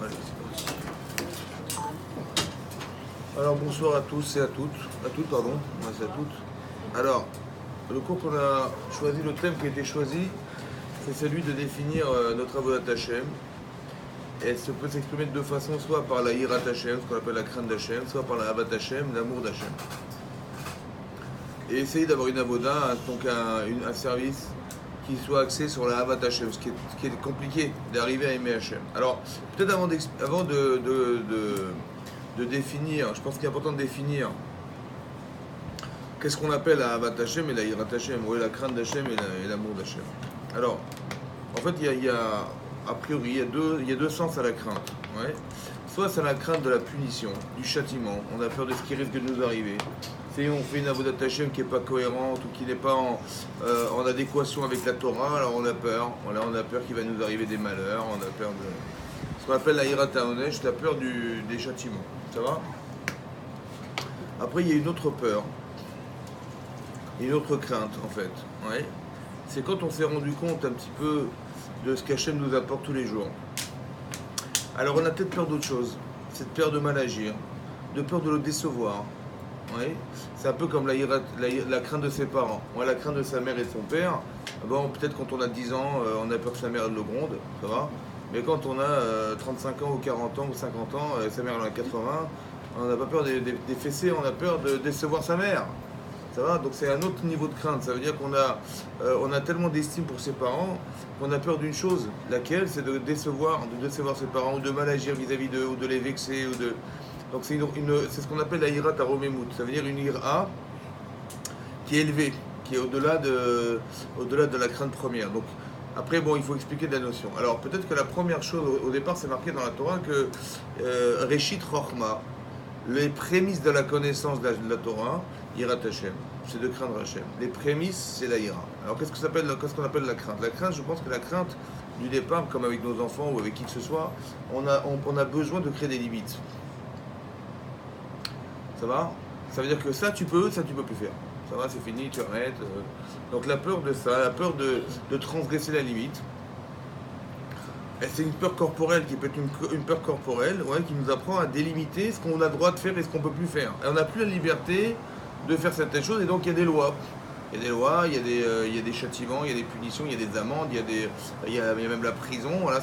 Allez, c'est parti. Alors bonsoir à tous et à toutes, pardon, merci à toutes. Alors, le cours qu'on a choisi, le thème qui a été choisi, c'est celui de définir notre avodat Hashem. Et ça peut s'exprimer de deux façons, soit par la hirat Hashem, ce qu'on appelle la crainte d'Hashem, soit par la avat Hashem, l'amour d'Hashem. Et essayer d'avoir une avoda, donc un service qui soit axé sur la avat Hashem, ce qui est compliqué d'arriver à aimer Hashem. Alors, peut-être avant de définir, je pense qu'il est important de définir qu'est-ce qu'on appelle la avat Hashem et la hirat Hashem, ou la crainte d'Hashem et l'amour d'Hashem. Alors, en fait, a priori, il y a deux sens à la crainte. Ouais. Soit c'est la crainte de la punition, du châtiment, on a peur de ce qui risque de nous arriver. Si on fait une avodat Hashem qui n'est pas cohérente ou qui n'est pas en adéquation avec la Torah, alors on a peur. Voilà, on a peur qu'il va nous arriver des malheurs, on a peur de ce qu'on appelle la hirat haonesh, la peur des châtiments. Ça va? Après, il y a une autre peur, une autre crainte en fait. Ouais. C'est quand on s'est rendu compte un petit peu de ce qu'Hachem nous apporte tous les jours. Alors on a peut-être peur d'autre chose, cette peur de mal agir, de peur de le décevoir. Oui. C'est un peu comme la crainte de ses parents. Ouais, la crainte de sa mère et de son père. Bon, peut-être quand on a 10 ans, on a peur que sa mère le gronde, ça va. Mais quand on a 35 ans ou 40 ans ou 50 ans, sa mère en a 80, on n'a pas peur des fessées, on a peur de décevoir sa mère. Ça va. Donc c'est un autre niveau de crainte. Ça veut dire qu'on a tellement d'estime pour ses parents qu'on a peur d'une chose, laquelle c'est de décevoir ses parents ou de mal agir vis-à-vis d'eux ou de les vexer ou de... Donc c'est ce qu'on appelle la hirat haromemut, ça veut dire une ira qui est élevée, qui est au-delà de la crainte première. Donc après, bon, il faut expliquer la notion. Alors peut-être que la première chose, au départ, c'est marqué dans la Torah que Reshit Chochma, les prémices de la connaissance de la Torah, hirat Hashem, c'est de craindre Hashem. Les prémices, c'est la ira. Alors qu'est-ce qu'on appelle la crainte? La crainte, je pense que la crainte du départ, comme avec nos enfants ou avec qui que ce soit, on a besoin de créer des limites. Ça va? Ça veut dire que ça tu peux plus faire. Ça va, c'est fini, tu arrêtes. Donc la peur de ça, la peur de transgresser la limite, et c'est une peur corporelle qui peut être une peur corporelle, ouais, qui nous apprend à délimiter ce qu'on a le droit de faire et ce qu'on ne peut plus faire. Et on n'a plus la liberté de faire certaines choses, et donc il y a des lois. Il y a des lois, il y a des châtiments, il y a des punitions, il y a des amendes, il y a même la prison. Voilà,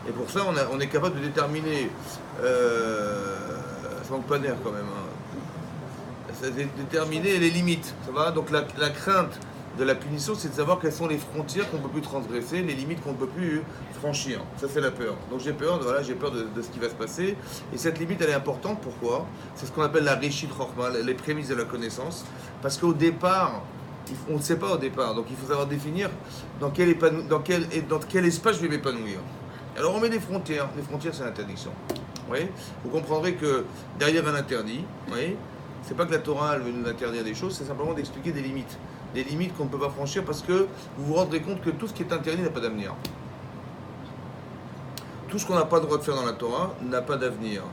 et pour ça, on est capable de déterminer... ça manque pas d'air quand même. Hein. Ça déterminer les limites. Ça va. Donc la crainte de la punition, c'est de savoir quelles sont les frontières qu'on ne peut plus transgresser, les limites qu'on ne peut plus franchir. Ça, c'est la peur. Donc j'ai peur de ce qui va se passer. Et cette limite, elle est importante. Pourquoi? C'est ce qu'on appelle la Reshit Chochma, les prémices de la connaissance. Parce qu'au départ, on ne sait pas au départ. Donc il faut savoir définir dans quel espace je vais m'épanouir. Alors on met des frontières. Les frontières, c'est l'interdiction. Oui, vous comprendrez que derrière un interdit, oui, c'est pas que la Torah elle veut nous interdire des choses, c'est simplement d'expliquer des limites qu'on ne peut pas franchir parce que vous vous rendrez compte que tout ce qui est interdit n'a pas d'avenir. Tout ce qu'on n'a pas le droit de faire dans la Torah n'a pas d'avenir.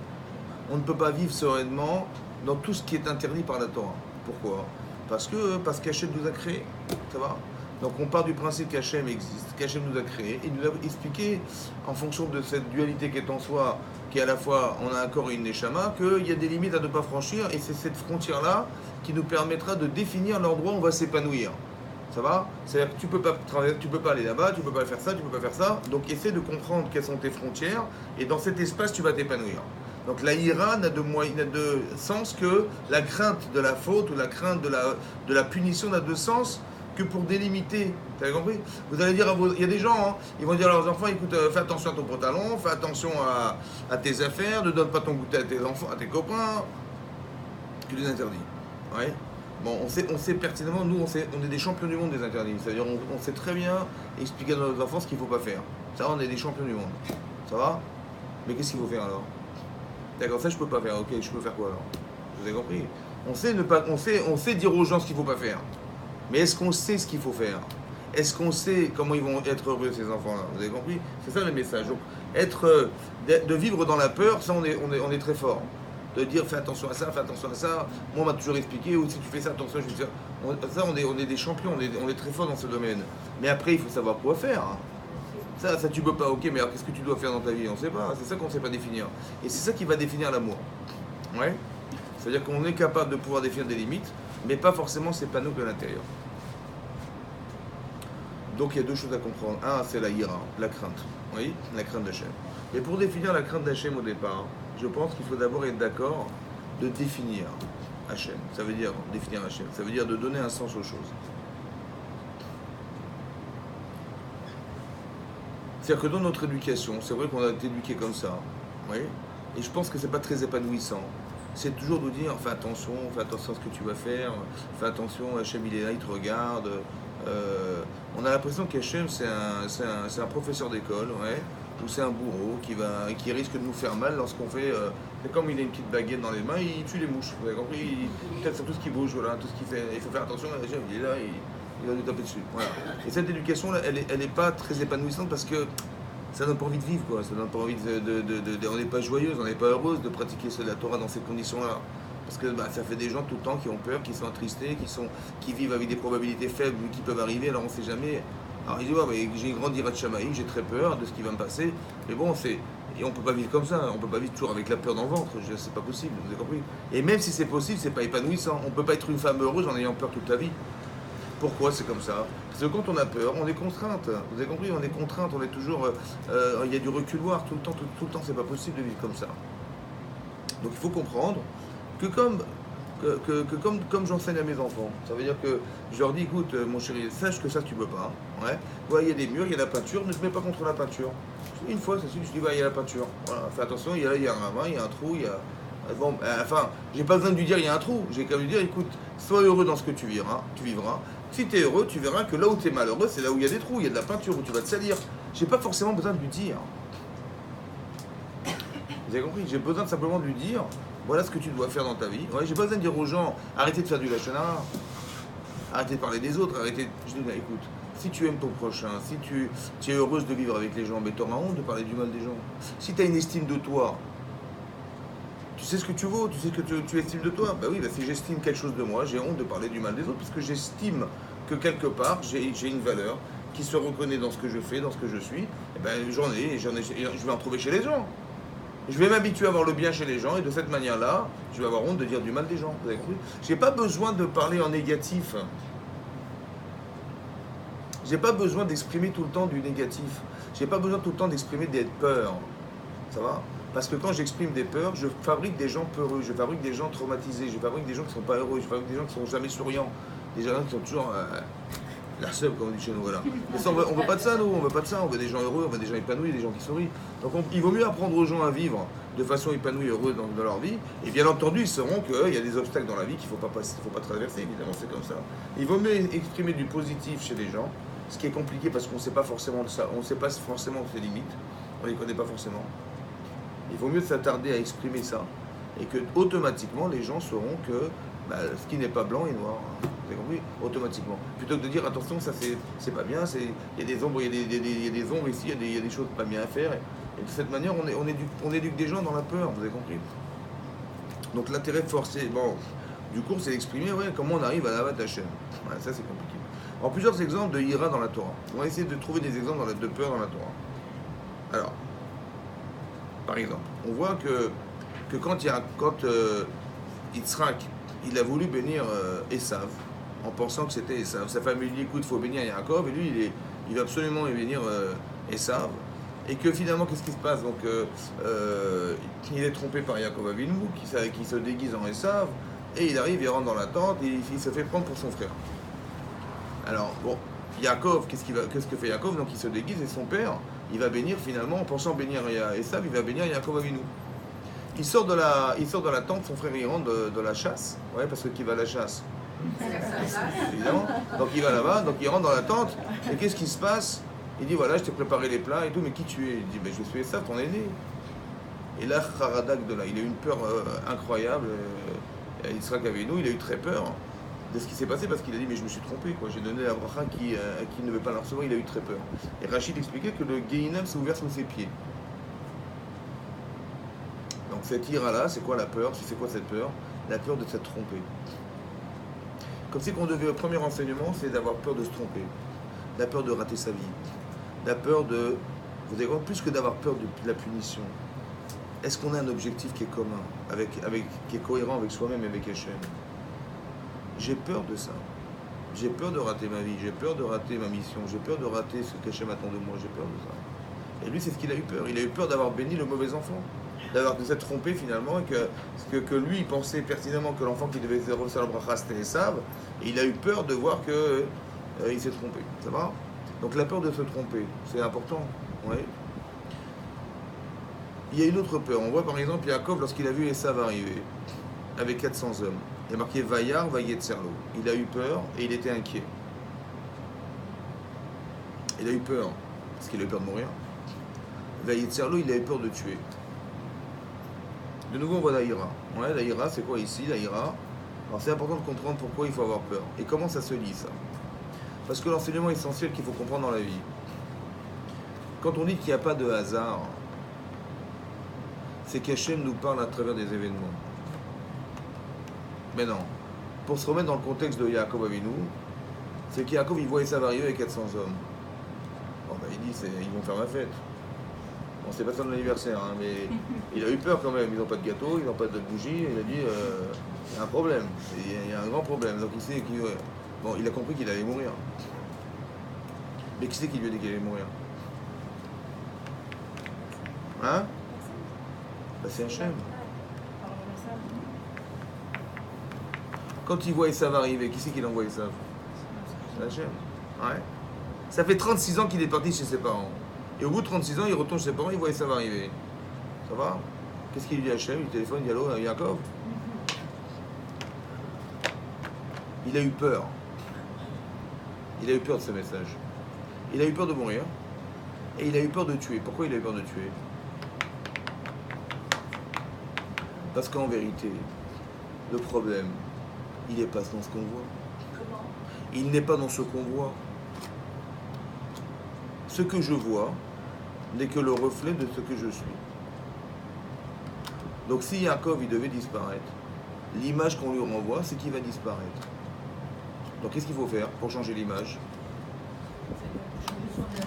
On ne peut pas vivre sereinement dans tout ce qui est interdit par la Torah. Pourquoi? Parce qu'Hachem nous a créés, ça va. Donc on part du principe qu'Hachem existe, qu'Hachem nous a créé, et nous a expliqué, en fonction de cette dualité qui est en soi, qui est à la fois, on a un corps et une neshama, qu'il y a des limites à ne pas franchir, et c'est cette frontière-là qui nous permettra de définir l'endroit où on va s'épanouir. Ça va? C'est-à-dire que tu peux pas aller là-bas, tu peux pas faire ça, tu peux pas faire ça, donc essaie de comprendre quelles sont tes frontières, et dans cet espace, tu vas t'épanouir. Donc la ira n'a de sens que la crainte de la faute, ou la crainte de la punition n'a de sens que pour délimiter. Tu as compris? Vous allez dire il y a des gens, hein, ils vont dire à leurs enfants, écoute, fais attention à ton pantalon, fais attention à tes affaires, ne donne pas ton goûter à tes enfants, à tes copains. Tu les interdis. Ouais. Bon, on sait pertinemment, nous, on est des champions du monde des interdits. C'est-à-dire, on sait très bien expliquer à nos enfants ce qu'il ne faut pas faire. Ça, on est des champions du monde. Ça va? Mais qu'est-ce qu'il faut faire alors? D'accord, ça, je peux pas faire. Ok, je peux faire quoi alors? Vous avez compris? On sait dire aux gens ce qu'il ne faut pas faire. Mais est-ce qu'on sait ce qu'il faut faire? Est-ce qu'on sait comment ils vont être heureux, ces enfants-là? Vous avez compris? C'est ça le message. Donc, de vivre dans la peur, ça, on est très fort. De dire, fais attention à ça, fais attention à ça. Moi, on m'a toujours expliqué, ou si tu fais ça, attention, je vais te dire. Ça, on est des champions, on est très forts dans ce domaine. Mais après, il faut savoir quoi faire. Hein. Ça tu peux pas, ok, mais alors qu'est-ce que tu dois faire dans ta vie? On sait pas, c'est ça qu'on ne sait pas définir. Et c'est ça qui va définir l'amour. Ouais. C'est-à-dire qu'on est capable de pouvoir définir des limites, mais pas forcément s'épanouir de l'intérieur. Donc il y a deux choses à comprendre. Un, c'est la ira, la crainte. Oui, la crainte d'Hachem. Mais pour définir la crainte d'Hachem au départ, je pense qu'il faut d'abord être d'accord de définir Hachem. Ça veut dire définir Hachem. Ça veut dire de donner un sens aux choses. C'est-à-dire que dans notre éducation, c'est vrai qu'on a été éduqué comme ça. Oui. Et je pense que c'est pas très épanouissant. C'est toujours de dire fais attention à ce que tu vas faire, fais attention, Hachem il est là, il te regarde. On a l'impression qu'Hachem c'est un professeur d'école, ouais, ou c'est un bourreau qui risque de nous faire mal lorsqu'on fait. C'est comme il a une petite baguette dans les mains, il tue les mouches. Vous avez compris? Il tape sur tout ce qui bouge, voilà, tout ce qu'il fait. Il faut faire attention, Hachem il est là, il va nous taper dessus. Voilà. Et cette éducation là, elle est pas très épanouissante parce que ça donne pas envie de vivre, quoi. Ça donne pas envie on n'est pas joyeuse, on n'est pas heureuse de pratiquer la Torah dans ces conditions-là. Parce que ça fait des gens tout le temps qui ont peur, qui sont attristés, qui vivent avec des probabilités faibles qui peuvent arriver, alors on ne sait jamais. Alors ils disent, ouais, j'ai grandi à Shamaïm, j'ai très peur de ce qui va me passer, mais bon, et on ne peut pas vivre comme ça, on ne peut pas vivre toujours avec la peur dans le ventre, c'est pas possible, vous avez compris. Et même si c'est possible, c'est pas épanouissant, on ne peut pas être une femme heureuse en ayant peur toute la vie. Pourquoi c'est comme ça? Parce que quand on a peur, on est contrainte. Vous avez compris, on est contrainte, on est toujours. Il y a du reculoir tout le temps, c'est pas possible de vivre comme ça. Donc il faut comprendre que comme j'enseigne à mes enfants, ça veut dire que je leur dis écoute, mon chéri, sache que ça tu peux pas. Ouais, il y a des murs, il y a la peinture, ne te mets pas contre la peinture. Une fois, c'est sûr, je dis il y a la peinture. Voilà, fais attention, il y a un ravin, il y a un trou, il y a. Bon, enfin, j'ai pas besoin de lui dire il y a un trou, j'ai qu'à lui dire écoute, sois heureux dans ce que tu vivras. Si tu es heureux, tu verras que là où tu es malheureux, c'est là où il y a des trous, il y a de la peinture, où tu vas te salir. J'ai pas forcément besoin de lui dire. Vous avez compris? J'ai besoin simplement de lui dire voilà ce que tu dois faire dans ta vie. Ouais, j'ai pas besoin de dire aux gens arrêtez de faire du lachon hara, arrêtez de parler des autres, arrêtez. Je dis écoute, si tu aimes ton prochain, si tu es heureuse de vivre avec les gens, mais t'auras honte de parler du mal des gens. Si tu as une estime de toi, tu sais ce que tu vaux, tu sais ce que tu estimes de toi. Oui, si j'estime quelque chose de moi, j'ai honte de parler du mal des autres, parce que j'estime que quelque part, j'ai une valeur qui se reconnaît dans ce que je fais, dans ce que je suis. J'en ai, je vais en trouver chez les gens. Je vais m'habituer à voir le bien chez les gens, et de cette manière-là, je vais avoir honte de dire du mal des gens. Vous avez compris? J'ai pas besoin de parler en négatif. J'ai pas besoin d'exprimer tout le temps du négatif. J'ai pas besoin tout le temps d'exprimer des peurs. Ça va? Parce que quand j'exprime des peurs, je fabrique des gens peureux, je fabrique des gens traumatisés, je fabrique des gens qui ne sont pas heureux, je fabrique des gens qui ne sont jamais souriants, des gens qui sont toujours la seule, comme on dit chez nous. Voilà. Mais ça, on veut pas de ça, nous, on veut pas de ça, on veut des gens heureux, on veut des gens épanouis, des gens qui sourient. Donc il vaut mieux apprendre aux gens à vivre de façon épanouie, heureuse dans leur vie. Et bien entendu, ils sauront qu'il y a des obstacles dans la vie qu'il ne faut pas traverser, évidemment, c'est comme ça. Il vaut mieux exprimer du positif chez les gens, ce qui est compliqué parce qu'on ne sait pas forcément de ça, on ne sait pas forcément ses limites, on ne les connaît pas forcément. Il vaut mieux s'attarder à exprimer ça et que automatiquement les gens sauront que ce qui n'est pas blanc est noir. Vous avez compris? Automatiquement. Plutôt que de dire attention, ça c'est pas bien, il y a des ombres, il y a des ombres ici, il y a des choses pas bien à faire. Et de cette manière, on éduque des gens dans la peur, vous avez compris? Donc l'intérêt forcé, du cours, c'est d'exprimer comment on arrive à la Hachem. Ouais, ça c'est compliqué. En plusieurs exemples de ira dans la Torah. On va essayer de trouver des exemples de peur dans la Torah. Alors, par exemple, on voit que quand Yitzhak, il a voulu bénir Esav, en pensant que c'était Esav, sa famille lui dit écoute, il faut bénir Yaakov, et lui, il va absolument bénir Esav, et que finalement, qu'est-ce qui se passe? Donc, il est trompé par Yaakov Avinu, qui se déguise en Esav, et il arrive, il rentre dans la tente, et il se fait prendre pour son frère. Alors, Yaakov, qu'est-ce que fait Yaakov? Donc il se déguise et son père, il va bénir finalement, en pensant bénir Esav, il va bénir Yaakov Avinu. Il sort de la tente, son frère il rentre de la chasse, parce qu'il va à la chasse. Évidemment. Donc il va là-bas, donc il rentre dans la tente, et qu'est-ce qui se passe? Il dit voilà, je t'ai préparé les plats et tout, mais qui tu es? Il dit je suis Esav, ton aîné. Et là, Kharadak de là, il a eu une peur incroyable. Yitzhak Avinu, il a eu très peur de ce qui s'est passé parce qu'il a dit mais je me suis trompé, j'ai donné la bracha qui ne veut pas la recevoir, il a eu très peur. Et Rachid expliquait que le Gehinam s'est ouvert sous ses pieds. Donc cette ira là, c'est quoi la peur? C'est quoi cette peur? La peur de s'être trompé. Comme si qu'on devait, le premier enseignement, c'est d'avoir peur de se tromper, la peur de rater sa vie, la peur de Vous allez voir, plus que d'avoir peur de la punition, est-ce qu'on a un objectif qui est commun, qui est cohérent avec soi-même et avec Hachem? J'ai peur de ça. J'ai peur de rater ma vie, j'ai peur de rater ma mission, j'ai peur de rater ce qu'Hachem attend de moi, j'ai peur de ça. Et lui, c'est ce qu'il a eu peur. Il a eu peur d'avoir béni le mauvais enfant, de s'être trompé finalement, et que lui, il pensait pertinemment que l'enfant qui devait recevoir le bracha, c'était Esav, et il a eu peur de voir que il s'est trompé. Ça va? Donc la peur de se tromper, c'est important. Ouais. Il y a une autre peur. On voit par exemple Yaakov lorsqu'il a vu Esav arriver avec 400 hommes. Il y a marqué Vayar, Vayetzerlo. Il a eu peur et il était inquiet. Il a eu peur parce qu'il a eu peur de mourir. Vayetzerlo, il a eu peur de tuer. De nouveau, on voit la ira. Ouais, la ira, c'est quoi ici, la ira? Alors c'est important de comprendre pourquoi il faut avoir peur. Et comment ça se lit, ça? Parce que l'enseignement essentiel qu'il faut comprendre dans la vie, quand on dit qu'il n'y a pas de hasard, c'est qu'Hachem nous parle à travers des événements. Mais non. Pour se remettre dans le contexte de Yaakov Avinu, c'est qu'Yaakov, il voit Esav arriver avec 400 hommes. Bon, ben, il dit, ils vont faire ma fête. Bon, c'est pas ça de l'anniversaire, hein, mais il a eu peur quand même. Ils n'ont pas de gâteau, ils n'ont pas de bougie. Il a dit, il y a un problème. Il y a un grand problème. Donc il sait qu'il... Bon, il a compris qu'il allait mourir. Mais qui c'est qui lui a dit qu'il allait mourir? Hein? Ben, c'est Hachem. Quand il voit Esav arriver, qui c'est qui l'envoie Esav? C'est Hachem. Ouais. Ça fait 36 ans qu'il est parti chez ses parents. Et au bout de 36 ans, il retourne chez ses parents, il voit Esav arriver. Ça va? Qu'est-ce qu'il lui dit à Hachem? Il téléphone, il dit allô, Yaakov? Il a eu peur. Il a eu peur de ce message. Il a eu peur de mourir. Et il a eu peur de tuer. Pourquoi il a eu peur de tuer? Parce qu'en vérité, le problème, il n'est pas dans ce qu'on voit. Il n'est pas dans ce qu'on voit. Ce que je vois n'est que le reflet de ce que je suis. Donc si Yaakov il devait disparaître, l'image qu'on lui renvoie, c'est qu'il va disparaître. Donc qu'est-ce qu'il faut faire pour changer l'image?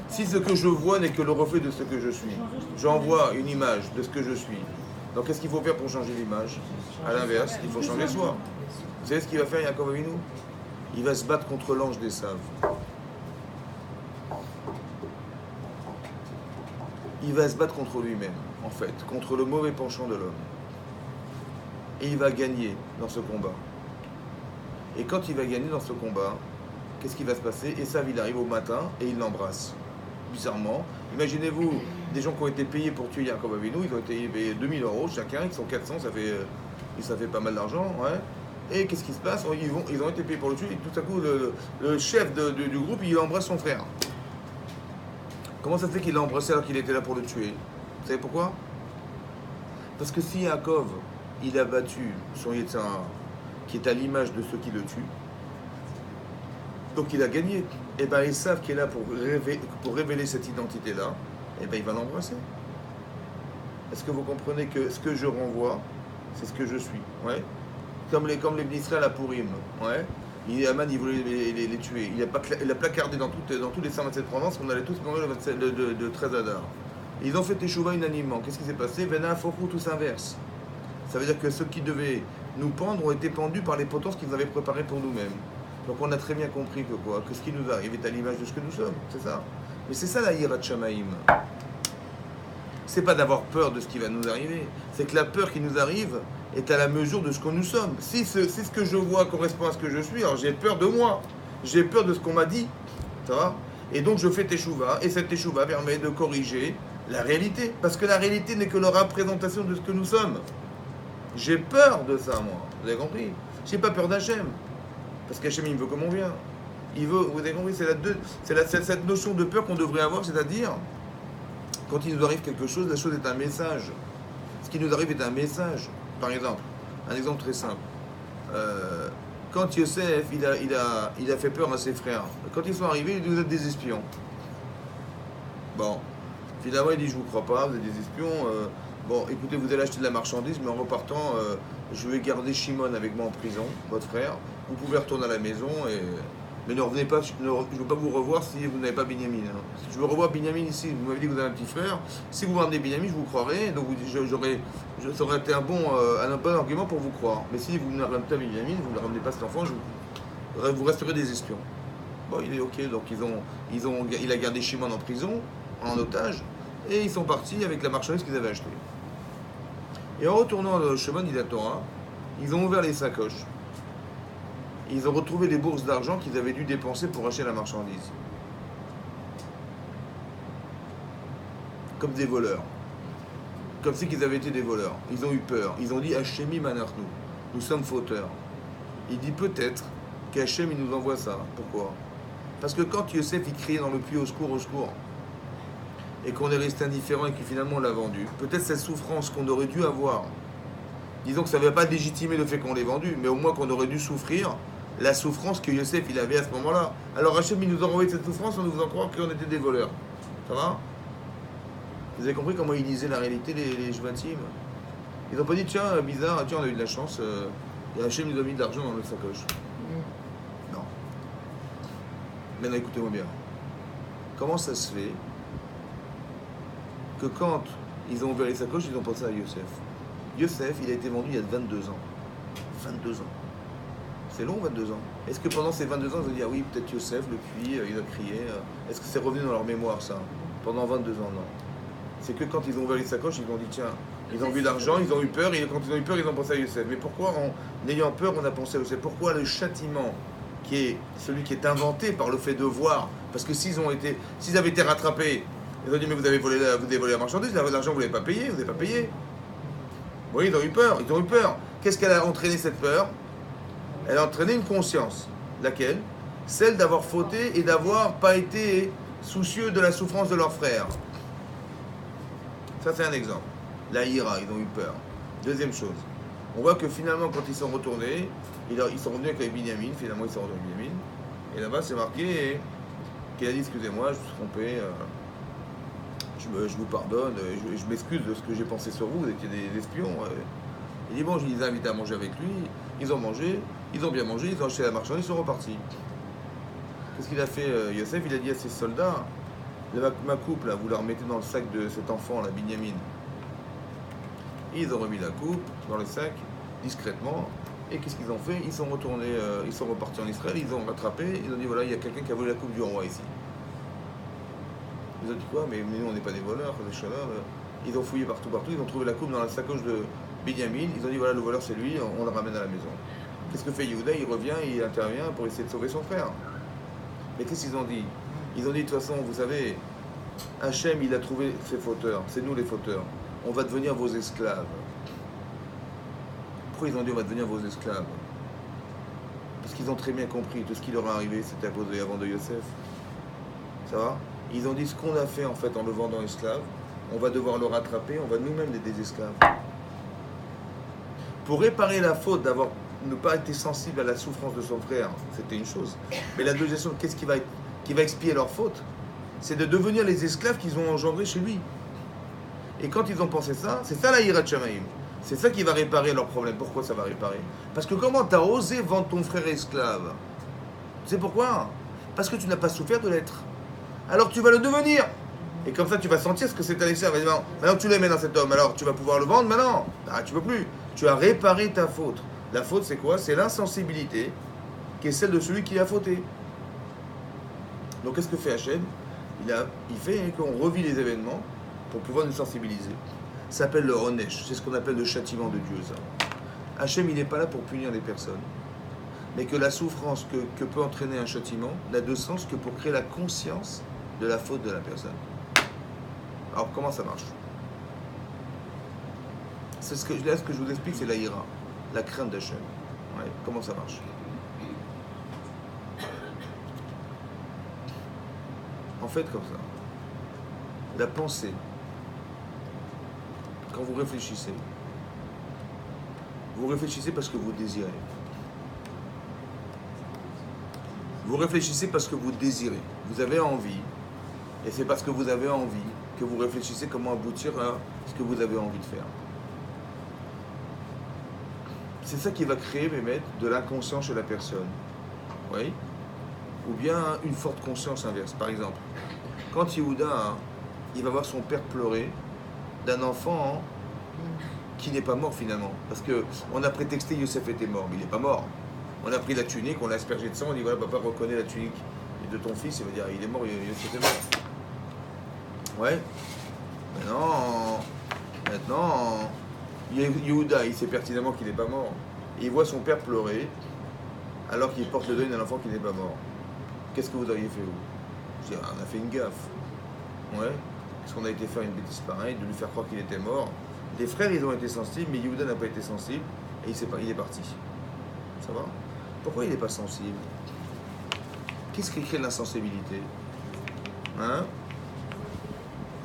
Si ce que je vois n'est que le reflet de ce que je suis, j'envoie une image de ce que je suis. Donc qu'est-ce qu'il faut faire pour changer l'image? À l'inverse, il faut changer soi. Vous savez ce qu'il va faire Yaakov Avinu? Il va se battre contre l'ange d'Esav. Il va se battre contre lui-même, en fait, contre le mauvais penchant de l'homme. Et il va gagner dans ce combat. Et quand il va gagner dans ce combat, qu'est-ce qui va se passer? Esav, il arrive au matin et il l'embrasse. Bizarrement. Imaginez-vous, des gens qui ont été payés pour tuer Yaakov Avinu, ils ont été payés 2000 € chacun, ils sont 400, ça fait pas mal d'argent, ouais. Et qu'est-ce qui se passe? Ils ont été payés pour le tuer, et tout à coup, le chef du groupe, il embrasse son frère. Comment ça fait qu'il l'a embrassé alors qu'il était là pour le tuer? Vous savez pourquoi? Parce que si Yaakov, il a battu son Yetzirah, qui est à l'image de ceux qui le tuent, donc il a gagné. Et bien Esav qui est là pour révéler cette identité-là, et bien il va l'embrasser. Est-ce que vous comprenez que ce que je renvoie, c'est ce que je suis? Ouais. Comme les Israël à Purim. Ouais. Aman, il voulait les tuer. Il a placardé dans tous les 127 provinces qu'on allait tous mourir de 13 Adar. Ils ont fait Teshuvah unanimement. Qu'est-ce qui s'est passé? Vena Fofu, tout s'inverse. Ça veut dire que ceux qui devaient nous pendre ont été pendus par les potences qu'ils avaient préparées pour nous-mêmes. Donc on a très bien compris que ce qui nous arrive est à l'image de ce que nous sommes. C'est ça. Mais c'est ça la Yirat Shamaïm. C'est pas d'avoir peur de ce qui va nous arriver. C'est que la peur qui nous arrive est à la mesure de ce que nous sommes. Si ce que je vois correspond à ce que je suis, alors j'ai peur de moi. J'ai peur de ce qu'on m'a dit. Ça va? Et donc je fais Teshuvah. Et cette Teshuvah permet de corriger la réalité. Parce que la réalité n'est que la représentation de ce que nous sommes. J'ai peur de ça, moi. Vous avez compris? J'ai pas peur d'Hachem. Parce qu'Hachem, il veut comme on vient. Il veut, vous avez compris? C'est cette notion de peur qu'on devrait avoir, c'est-à-dire, quand il nous arrive quelque chose, la chose est un message. Ce qui nous arrive est un message. Par exemple, un exemple très simple. Quand Yosef, il a fait peur à ses frères, quand ils sont arrivés, il dit, vous êtes des espions. Bon, finalement, il dit, je vous crois pas, vous êtes des espions. Bon, écoutez, vous allez acheter de la marchandise, mais en repartant, je vais garder Shimon avec moi en prison, votre frère. Vous pouvez retourner à la maison Mais ne revenez pas, je ne veux pas vous revoir si vous n'avez pas Binyamin. Hein. Si je veux revoir Binyamin ici, vous m'avez dit que vous avez un petit frère. Si vous m'amenez Binyamin, je vous croirai. Donc ça aurait été un bon argument pour vous croire. Mais si vous ne ramenez pas Binyamin, vous ne ramenez pas cet enfant, vous resterez des espions. Bon, il est ok. Donc il a gardé Shimon en prison, en otage, et ils sont partis avec la marchandise qu'ils avaient achetée. Et en retournant au chemin de la Torah, ils ont ouvert les sacoches. Ils ont retrouvé les bourses d'argent qu'ils avaient dû dépenser pour acheter la marchandise. Comme des voleurs. Comme si qu'ils avaient été des voleurs. Ils ont eu peur. Ils ont dit Hachemi manarnu. Nous sommes fauteurs. Il dit peut-être qu'Hachem il nous envoie ça. Pourquoi? Parce que quand Yosef il criait dans le puits au secours, et qu'on est resté indifférent et que finalement on l'a vendu, peut-être cette souffrance qu'on aurait dû avoir, disons que ça ne va pas légitimer le fait qu'on l'ait vendu, mais au moins qu'on aurait dû souffrir la souffrance que Yosef il avait à ce moment-là. Alors Hachem il nous a envoyé cette souffrance en nous faisant croire qu'on était des voleurs. Ça va? Vous avez compris comment ils disaient la réalité, les Shvatim? Ils n'ont pas dit tiens, bizarre, tiens, on a eu de la chance, et Hachem nous a mis de l'argent dans notre sacoche. Non. Maintenant écoutez-moi bien. Comment ça se fait que quand ils ont ouvert les sacoches, ils ont pensé à Yosef? Yosef, il a été vendu il y a 22 ans. 22 ans. C'est long, 22 ans. Est-ce que pendant ces 22 ans, ils ont dit, ah oui, peut-être Yosef, le puits, il a crié. Est-ce que c'est revenu dans leur mémoire, ça? Pendant 22 ans, non. C'est que quand ils ont ouvert les sacoches, ils ont dit, tiens, ils ont vu l'argent, ils ont eu peur, et quand ils ont eu peur, ils ont pensé à Yosef. Mais pourquoi, en ayant peur, on a pensé à Yosef? Pourquoi le châtiment, qui est celui qui est inventé par le fait de voir? Parce que s'ils avaient été rattrapés, ils ont dit, mais vous avez volé la marchandise, l'argent, vous ne l'avez pas payé, vous n'avez pas payé. Oui, ils ont eu peur. Qu'est-ce qu'elle a entraîné, cette peur? Elle a entraîné une conscience. Laquelle? Celle d'avoir fauté et d'avoir pas été soucieux de la souffrance de leurs frères. Ça, c'est un exemple. La ira, ils ont eu peur. Deuxième chose, on voit que finalement, quand ils sont retournés, ils sont revenus avec Binyamin, finalement, ils sont revenus avec Binyamin. Et là-bas, c'est marqué qu'il a dit, excusez-moi, je me suis trompé, je vous pardonne, je m'excuse de ce que j'ai pensé sur vous, vous étiez des espions. Il dit, bon, je les ai invités à manger avec lui, ils ont mangé, ils ont bien mangé, ils ont acheté la marchandise, ils sont repartis. Qu'est-ce qu'il a fait, Yosef? Il a dit à ses soldats, ma coupe, là, vous la remettez dans le sac de cet enfant, là, Binyamin. Ils ont remis la coupe dans le sac, discrètement, et qu'est-ce qu'ils ont fait? Ils sont retournés, ils sont repartis en Israël, ils ont rattrapé, ils ont dit, voilà, il y a quelqu'un qui a volé la coupe du roi ici. Ils ont dit quoi? Mais nous, on n'est pas des voleurs, des chaleurs. Ils ont fouillé partout, ils ont trouvé la coupe dans la sacoche de Binyamin, ils ont dit, voilà, le voleur, c'est lui, on le ramène à la maison. Qu'est-ce que fait Yehuda? Il revient, il intervient pour essayer de sauver son frère. Mais qu'est-ce qu'ils ont dit? Ils ont dit, de toute façon, vous savez, Hachem, il a trouvé ses fauteurs, c'est nous les fauteurs. On va devenir vos esclaves. Pourquoi ils ont dit on va devenir vos esclaves? Parce qu'ils ont très bien compris, tout ce qui leur est arrivé, c'était à cause de avant de Yosef. Ça va? Ils ont dit ce qu'on a fait en fait en le vendant esclave, on va devoir le rattraper, on va nous-mêmes être des esclaves. Pour réparer la faute d'avoir ne pas été sensible à la souffrance de son frère, c'était une chose. Mais la deuxième chose, qu'est-ce qui va expier leur faute? C'est de devenir les esclaves qu'ils ont engendrés chez lui. Et quand ils ont pensé ça, c'est ça la Yirat Shamayim. C'est ça qui va réparer leur problème. Pourquoi ça va réparer? Parce que comment tu as osé vendre ton frère esclave? Tu sais pourquoi? Parce que tu n'as pas souffert de l'être. Alors tu vas le devenir. Et comme ça, tu vas sentir ce que c'est un esclave. Maintenant que tu l'aimais dans cet homme, alors tu vas pouvoir le vendre maintenant. Ah, tu ne peux plus. Tu as réparé ta faute. La faute, c'est quoi? C'est l'insensibilité qui est celle de celui qui a fauté. Donc qu'est-ce que fait Hachem? Il fait qu'on revit les événements pour pouvoir nous sensibiliser. Ça s'appelle le Onesh, c'est ce qu'on appelle le châtiment de Dieu. Ça. Hachem, il n'est pas là pour punir les personnes. Mais que la souffrance que peut entraîner un châtiment n'a de sens que pour créer la conscience de la faute de la personne. Alors comment ça marche? C'est ce que je vous explique, c'est la ira, la crainte d'Hachem. Ouais, comment ça marche? En fait, comme ça, la pensée, quand vous réfléchissez parce que vous désirez. Vous réfléchissez parce que vous désirez. Vous avez envie. Et c'est parce que vous avez envie que vous réfléchissez comment aboutir à ce que vous avez envie de faire. C'est ça qui va créer, Mehmet, de l'inconscient chez la personne. Oui. ou bien une forte conscience inverse. Par exemple, quand Yehuda, hein, il va voir son père pleurer d'un enfant qui n'est pas mort finalement. Parce qu'on a prétexté Yosef était mort, mais il n'est pas mort. On a pris la tunique, on l'a aspergé de sang, on dit voilà, papa reconnaît la tunique de ton fils, il va dire il est mort, Yosef est mort. Ouais. Maintenant, Yehuda, il sait pertinemment qu'il n'est pas mort. Et il voit son père pleurer alors qu'il porte le deuil d'un enfant qui n'est pas mort. Qu'est-ce que vous auriez fait, vous? Je dis, on a fait une gaffe. Ouais. Parce qu'on a été faire une bêtise pareille, de lui faire croire qu'il était mort. Les frères, ils ont été sensibles, mais Yehuda n'a pas été sensible, et il est parti. Ça va? Pourquoi il n'est pas sensible? Qu'est-ce qui crée l'insensibilité? Hein?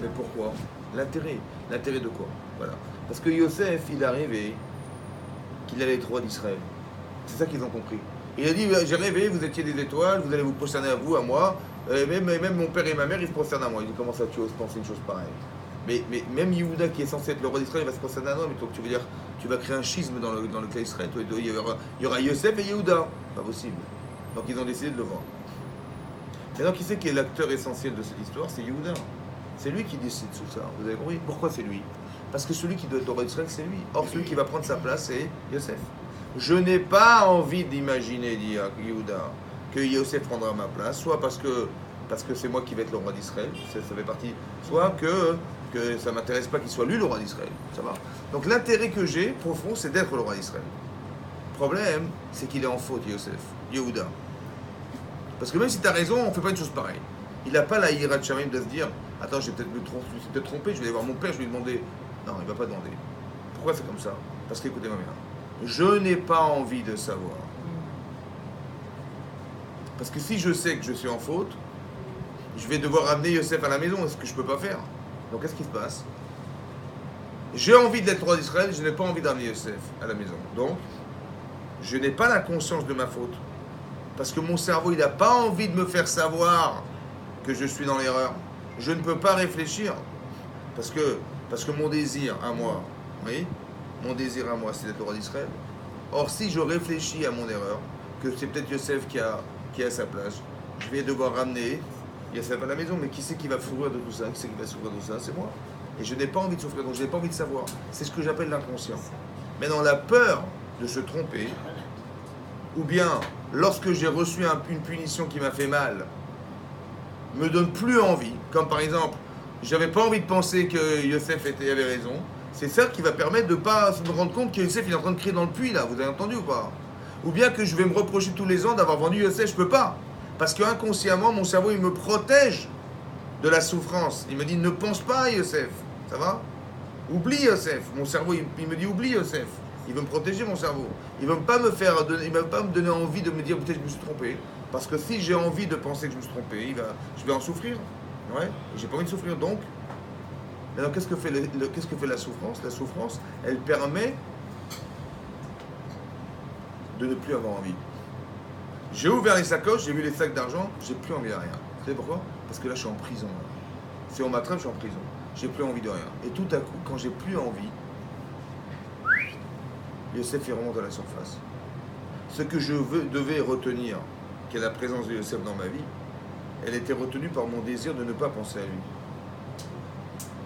Mais pourquoi? L'intérêt. L'intérêt de quoi? Voilà. Parce que Yosef, il a rêvé qu'il allait être roi d'Israël. C'est ça qu'ils ont compris. Il a dit, j'ai rêvé, vous étiez des étoiles, vous allez vous prosterner à vous, à moi, et même mon père et ma mère, ils se prosternent à moi. Il dit, comment ça, tu oses penser une chose pareille? Mais même Yehuda, qui est censé être le roi d'Israël, il va se prosterner à moi, mais donc tu veux dire, tu vas créer un schisme dans le clan d'Israël. Il y aura Yosef et Yehuda. Pas possible. Donc ils ont décidé de le voir. Maintenant, qui c'est qui est l'acteur essentiel de cette histoire? C'est Yehuda. C'est lui qui décide tout ça. Vous avez compris? Pourquoi c'est lui? Parce que celui qui doit être au roi d'Israël, c'est lui. Or, celui qui va prendre sa place, c'est Yosef. Je n'ai pas envie d'imaginer, dit Yehuda, que Yosef prendra ma place, soit parce que c'est moi qui vais être le roi d'Israël, ça fait partie, soit que ça ne m'intéresse pas qu'il soit lui le roi d'Israël. Ça va? Donc l'intérêt que j'ai, profond, c'est d'être le roi d'Israël. Le problème, c'est qu'il est en faute, Yosef, Yehuda. Parce que même si tu as raison, on ne fait pas une chose pareille. Il n'a pas la hirat shamim de se dire, attends, j'ai peut-être me trompé, je vais aller voir mon père, je vais lui demander. Non, il ne va pas demander. Pourquoi c'est comme ça? Parce qu'écoutez-moi bien. Je n'ai pas envie de savoir. Parce que si je sais que je suis en faute, je vais devoir ramener Yosef à la maison, est-ce que je ne peux pas faire? Donc qu'est-ce qui se passe? J'ai envie d'être roi d'Israël, je n'ai pas envie d'amener Yosef à la maison. Donc, je n'ai pas la conscience de ma faute. Parce que mon cerveau, il n'a pas envie de me faire savoir que je suis dans l'erreur. Je ne peux pas réfléchir. Parce que mon désir à moi, oui, mon désir à moi, c'est d'être le roi d'Israël. Or, si je réfléchis à mon erreur, que c'est peut-être Yosef qui a sa place, je vais devoir ramener Yosef à la maison. Mais qui c'est qui va souffrir de tout ça? Qui c'est qui va souffrir de tout ça? C'est moi. Et je n'ai pas envie de souffrir, donc je n'ai pas envie de savoir. C'est ce que j'appelle l'inconscient. Maintenant, la peur de se tromper, ou bien lorsque j'ai reçu une punition qui m'a fait mal, me donne plus envie, comme par exemple, j'avais pas envie de penser que Yosef avait raison, c'est ça qui va permettre de ne pas me rendre compte que Yosef il est en train de crier dans le puits là, vous avez entendu ou pas? Ou bien que je vais me reprocher tous les ans d'avoir vendu Yosef, je peux pas. Parce que inconsciemment, mon cerveau il me protège de la souffrance. Il me dit ne pense pas à Yosef, ça va? Oublie Yosef. Mon cerveau il me dit oublie Yosef. Il veut me protéger mon cerveau. Il ne veut pas me donner envie de me dire peut-être que je me suis trompé. Parce que si j'ai envie de penser que je me suis trompé, je vais en souffrir. Ouais. J'ai pas envie de souffrir. Donc, alors qu'est-ce que fait la souffrance? La souffrance, elle permet de ne plus avoir envie. J'ai ouvert les sacoches, j'ai vu les sacs d'argent, j'ai plus envie de rien. Vous savez pourquoi? Parce que là, je suis en prison. Là. Si on m'attrape, je suis en prison. J'ai plus envie de rien. Et tout à coup, quand j'ai plus envie, Yosef il remonte à la surface. Ce que je devais retenir, qui est la présence de Yosef dans ma vie, elle était retenue par mon désir de ne pas penser à lui.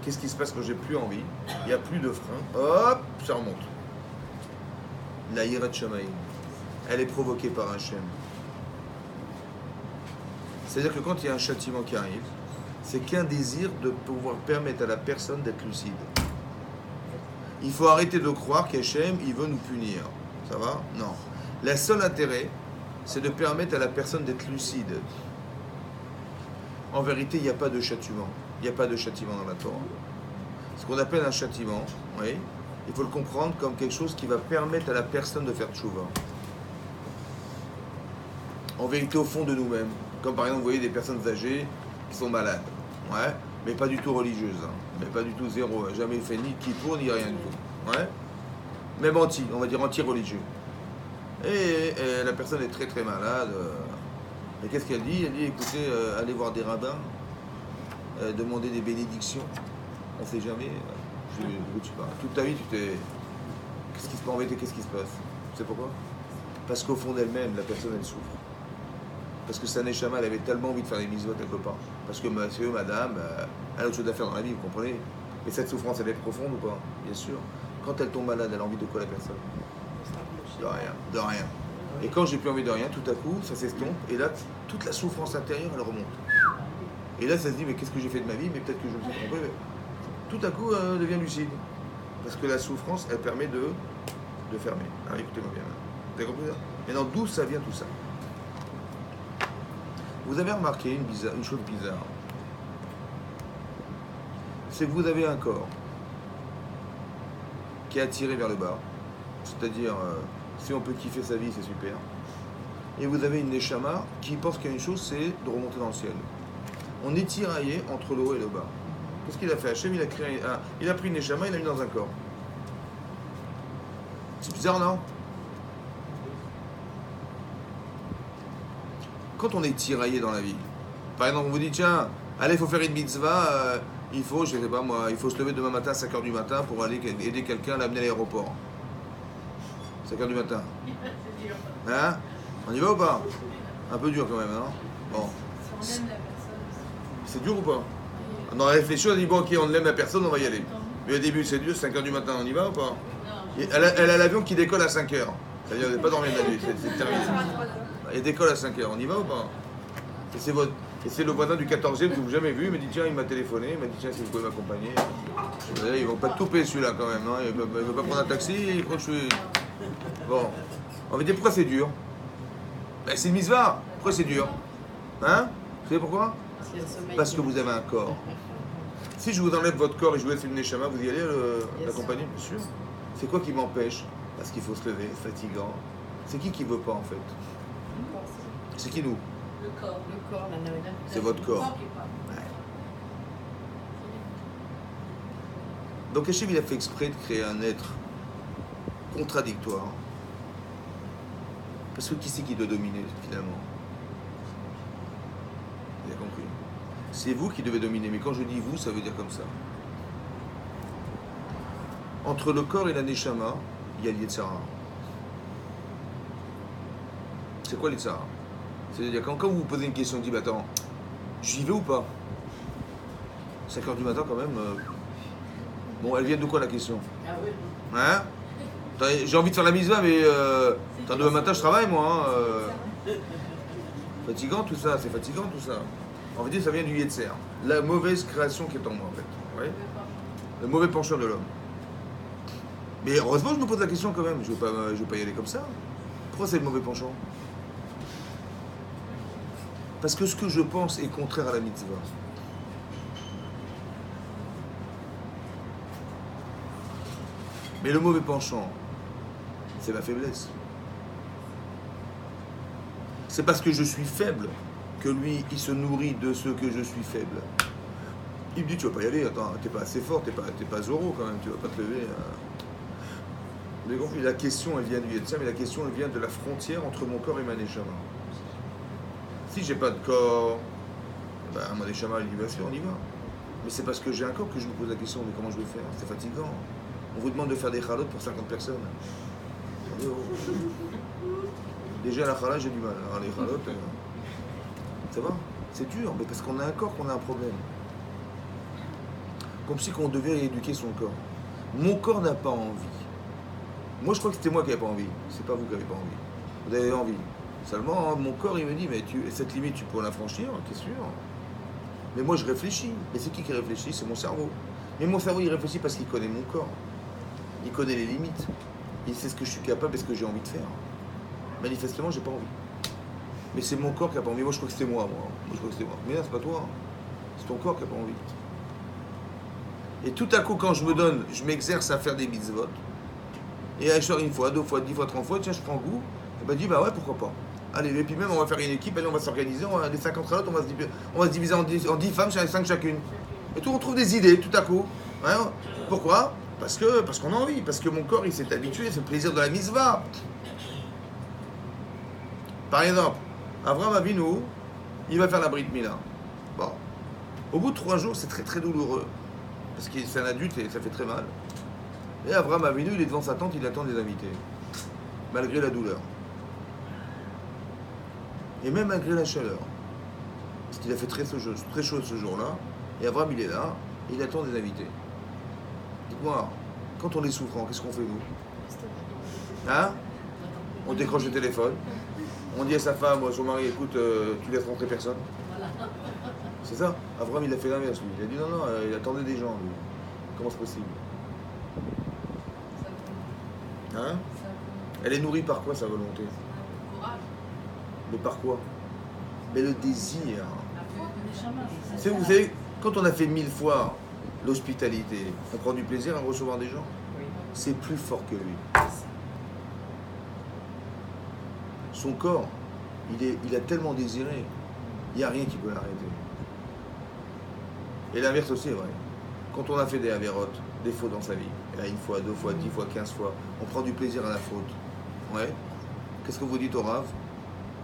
Qu'est-ce qui se passe quand j'ai plus envie? Il n'y a plus de frein. Hop, ça remonte. La hirat shamayim, elle est provoquée par un shem. C'est-à-dire que quand il y a un châtiment qui arrive, c'est qu'un désir de pouvoir permettre à la personne d'être lucide. Il faut arrêter de croire qu'Hachem, il veut nous punir. Ça va? Non. Le seul intérêt, c'est de permettre à la personne d'être lucide. En vérité, il n'y a pas de châtiment. Il n'y a pas de châtiment dans la Torah. Ce qu'on appelle un châtiment, oui, il faut le comprendre comme quelque chose qui va permettre à la personne de faire tchouva. En vérité, au fond de nous-mêmes. Comme par exemple, vous voyez des personnes âgées qui sont malades. Ouais, mais pas du tout religieuses. Hein. Mais pas du tout zéro. Jamais fait ni kippour, ni rien du tout. Ouais. Même on va dire anti-religieux. Et la personne est très très malade. Et qu'est-ce qu'elle dit? Elle dit, écoutez, allez voir des rabbins, demander des bénédictions. On ne sait jamais. Tu parles. Toute ta vie, qu'est-ce qui se peut embêter? Qu'est-ce qui se passe? Tu sais pourquoi? Parce qu'au fond d'elle-même, la personne, elle souffre. Parce que sa neshama, elle avait tellement envie de faire des mitzvot, elle ne peut pas. Parce que monsieur, madame, elle a autre chose à faire dans la vie, vous comprenez. Mais cette souffrance, elle est profonde ou pas? Bien sûr. Quand elle tombe malade, elle a envie de quoi la personne? De rien, de rien. Et quand j'ai plus envie de rien, tout à coup, ça s'estompe, et là, toute la souffrance intérieure, elle remonte. Et là, ça se dit, mais qu'est-ce que j'ai fait de ma vie? Mais peut-être que je me suis trompé. Mais tout à coup, elle devient lucide. Parce que la souffrance, elle permet de fermer. Alors écoutez-moi bien. Vous avez compris ça? Maintenant, d'où ça vient tout ça? Vous avez remarqué une chose bizarre. C'est que vous avez un corps qui est attiré vers le bas. C'est-à-dire, si on peut kiffer sa vie, c'est super. Et vous avez une neshama qui pense qu'il y a une chose, c'est de remonter dans le ciel. On est tiraillé entre le haut et le bas. Qu'est-ce qu'il a fait? Hachem, il a pris une neshama, il l'a mis dans un corps. C'est bizarre, non? Quand on est tiraillé dans la vie, par exemple, on vous dit, tiens, allez, il faut faire une mitzvah, il faut, je sais pas moi, il faut se lever demain matin à 5h du matin pour aller aider quelqu'un à l'amener à l'aéroport. 5h du matin. Hein? On y va ou pas? Un peu dur quand même, hein? Bon. C'est dur ou pas? On a réfléchi, on a dit, bon, ok, on aime la personne, on va y aller. Mais au début, c'est dur, 5h du matin, on y va ou pas? Elle a l'avion qui décolle à 5h. C'est-à-dire, elle n'est pas dormir de la nuit, c'est terminé. Elle décolle à 5h, on y va ou pas? Et c'est le voisin du 14e que vous n'avez jamais vu, il m'a dit tiens, il m'a téléphoné, il m'a dit tiens, si vous pouvez m'accompagner. Ils vont pas te touper celui-là quand même, hein. Il ne veut pas prendre un taxi, il croit que je suis. Bon. On va dire pourquoi c'est dur? Ben, c'est une mitzvah, pourquoi c'est dur? Hein? Vous savez pourquoi? Parce que vous avez un corps. Si je vous enlève votre corps et je vous laisse une neshama, vous y allez l'accompagner, bien sûr. C'est quoi qui m'empêche? Parce qu'il faut se lever, c'est fatigant. C'est qui veut pas en fait? C'est qui nous? Le corps, la nana. C'est votre corps. Ouais. Donc Hachem, il a fait exprès de créer un être contradictoire. Parce que qui c'est qui doit dominer finalement? Vous avez compris? C'est vous qui devez dominer. Mais quand je dis vous, ça veut dire comme ça. Entre le corps et la neshama, il y a l'Yetzara. C'est quoi l'Yetzara? C'est-à-dire quand vous vous posez une question, vous dites, attends, j'y vais ou pas? 5h du matin quand même. Bon, elle vient de quoi la question? Ah oui. Hein? J'ai envie de faire la mitzvah, mais demain matin je travaille moi. Fatigant tout ça, c'est fatigant tout ça. En fait, ça vient du Yetzer. La mauvaise création qui est en moi en fait. Ouais? Le mauvais penchant de l'homme. Mais heureusement je me pose la question quand même, je vais pas y aller comme ça. Pourquoi c'est le mauvais penchant? Parce que ce que je pense est contraire à la mitzvah. Mais le mauvais penchant, c'est ma faiblesse. C'est parce que je suis faible que lui, il se nourrit de ce que je suis faible. Il me dit, tu vas pas y aller, attends, t'es pas assez fort, t'es pas Zoro quand même, tu vas pas te lever. Vous avez compris? La question, elle vient du Yetzirah, mais la question, elle vient de la frontière entre mon corps et ma neshama. Si j'ai pas de corps, ben, mon neshama, il dit, bien sûr, on y va. Mais c'est parce que j'ai un corps que je me pose la question, mais comment je vais faire? C'est fatigant. On vous demande de faire des chalotes pour 50 personnes. Déjà, la chala, j'ai du mal. Alors, les chalotes, ça va? C'est dur, mais parce qu'on a un corps qu'on a un problème. Comme si on devait éduquer son corps. Mon corps n'a pas envie. Moi, je crois que c'était moi qui n'avais pas envie. C'est pas vous qui n'avez pas envie. Vous avez envie. Seulement, mon corps, il me dit, mais cette limite, tu pourrais la franchir, t'es sûr? Mais moi, je réfléchis. Mais c'est qui réfléchit? C'est mon cerveau. Mais mon cerveau, il réfléchit parce qu'il connaît mon corps. Il connaît les limites. Il sait ce que je suis capable et ce que j'ai envie de faire. Manifestement, j'ai pas envie. Mais c'est mon corps qui n'a pas envie. Moi, je crois que c'était moi. Moi, je crois que c'était moi. Mais non, c'est pas toi. C'est ton corps qui n'a pas envie. Et tout à coup, quand je m'exerce à faire des mitzvot. Et à chaque une fois, 2 fois, 10 fois, 30 fois, tiens, je prends goût. Et ben, dis, bah ouais, pourquoi pas. Allez, et puis même, on va faire une équipe, allez, on va s'organiser, les 50 ralotes, on va se diviser en 10 femmes, 5 chacune. Et tout, on trouve des idées, tout à coup. Hein? Pourquoi? Parce qu'on a envie, parce que mon corps, il s'est habitué, c'est le plaisir de la mitzvah. Par exemple, Avraham Avinu, il va faire la Brit Mila. Bon. Au bout de 3 jours, c'est très très douloureux. Parce que c'est un adulte et ça fait très mal. Et Avraham Avinu, il est devant sa tente, il attend des invités. Malgré la douleur. Et même malgré la chaleur. Parce qu'il a fait très chaud ce jour-là. Et Abraham, il est là. Et il attend des invités. Dites-moi, quand on est souffrant, qu'est-ce qu'on fait, nous? Hein? On décroche le téléphone. On dit à sa femme, son mari, écoute, tu laisses rentrer personne. C'est ça. Abraham, il a fait l'inverse, lui. Il a dit non, non, il attendait des gens, lui. Comment c'est possible? Hein? Elle est nourrie par quoi, sa volonté? Mais par quoi? Mais le désir. Vous savez, quand on a fait 1000 fois l'hospitalité, on prend du plaisir à recevoir des gens. C'est plus fort que lui. Son corps, il a tellement désiré, il n'y a rien qui peut l'arrêter. Et l'inverse aussi est vrai. Quand on a fait des avérotes, des fautes dans sa vie, et là, 1 fois, 2 fois, 10 fois, 15 fois, on prend du plaisir à la faute. Ouais. Qu'est-ce que vous dites au Rav?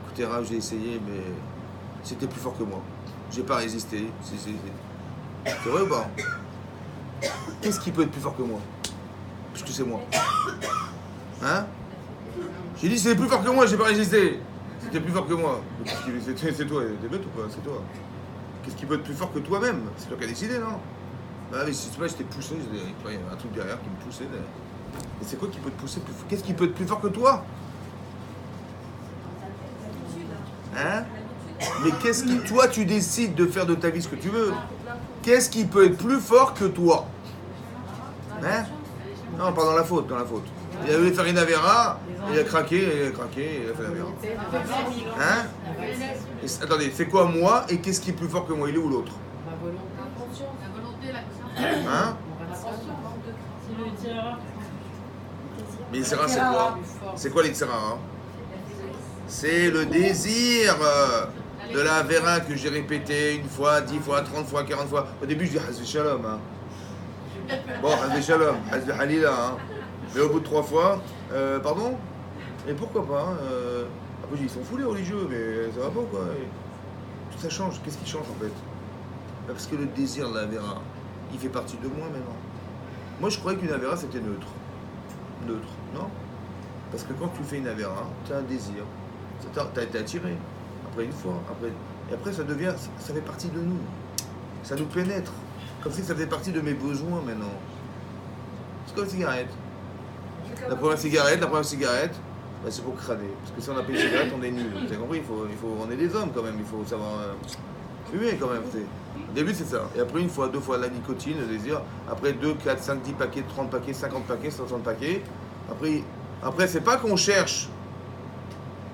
Écoutez, Rav, j'ai essayé, mais c'était plus fort que moi. J'ai pas résisté. C'est vrai ou pas? Qu'est-ce qui peut être plus fort que moi? Puisque c'est moi. Hein? J'ai dit, c'est plus fort que moi, j'ai pas résisté. C'était plus fort que moi. C'est toi, t'es bête ou pas? C'est toi. Qu'est-ce qui peut être plus fort que toi-même? C'est toi qui as décidé, non? Bah oui, si tu vois, j'étais poussé, il y avait un truc derrière qui me poussait. Mais c'est quoi qui peut te pousser plus fort? Qu'est-ce qui peut être plus fort que toi? Hein? Mais qu'est-ce qui, toi, tu décides de faire de ta vie ce que tu veux? Qu'est-ce qui peut être plus fort que toi? Hein? Non, pas dans la faute, Il a voulu faire une avéra, il a craqué, il a fait l'avéra. Hein? Attendez, c'est quoi moi et qu'est-ce qui est plus fort que moi? Il est où l'autre? Hein? Mais l'Itzara, c'est quoi? C'est quoi l'Itzara? C'est le désir de la avéra que j'ai répété 1 fois, 10 fois, 30 fois, 40 fois. Au début, je dis Hazvi Shalom. Hein. Bon, Hazvi Shalom, Hazvi Halila. Hein. Mais au bout de 3 fois, pardon? Et pourquoi pas? Hein, après, je dis, ils sont fous les religieux, mais ça va pas ou quoi? Et tout ça change. Qu'est-ce qui change en fait? Parce que le désir de la avéra, il fait partie de moi maintenant. Moi, je croyais qu'une avéra, c'était neutre. Neutre, non? Parce que quand tu fais une avéra, tu as un désir. Tu as été attiré. Après 1 fois. Et après, ça devient. Ça fait partie de nous. Ça nous pénètre. Comme si ça faisait partie de mes besoins maintenant. C'est comme la cigarette. La première cigarette, bah, c'est pour crâner. Parce que si on n'a pas une cigarette, on est nul. Vous avez compris? On est des hommes quand même. Il faut savoir fumer quand même. Au début, c'est ça. Et après, 1 fois, 2 fois, la nicotine, le désir. Après, 2, 4, 5, 10 paquets, 30 paquets, 50 paquets, 60 paquets. Après c'est pas qu'on cherche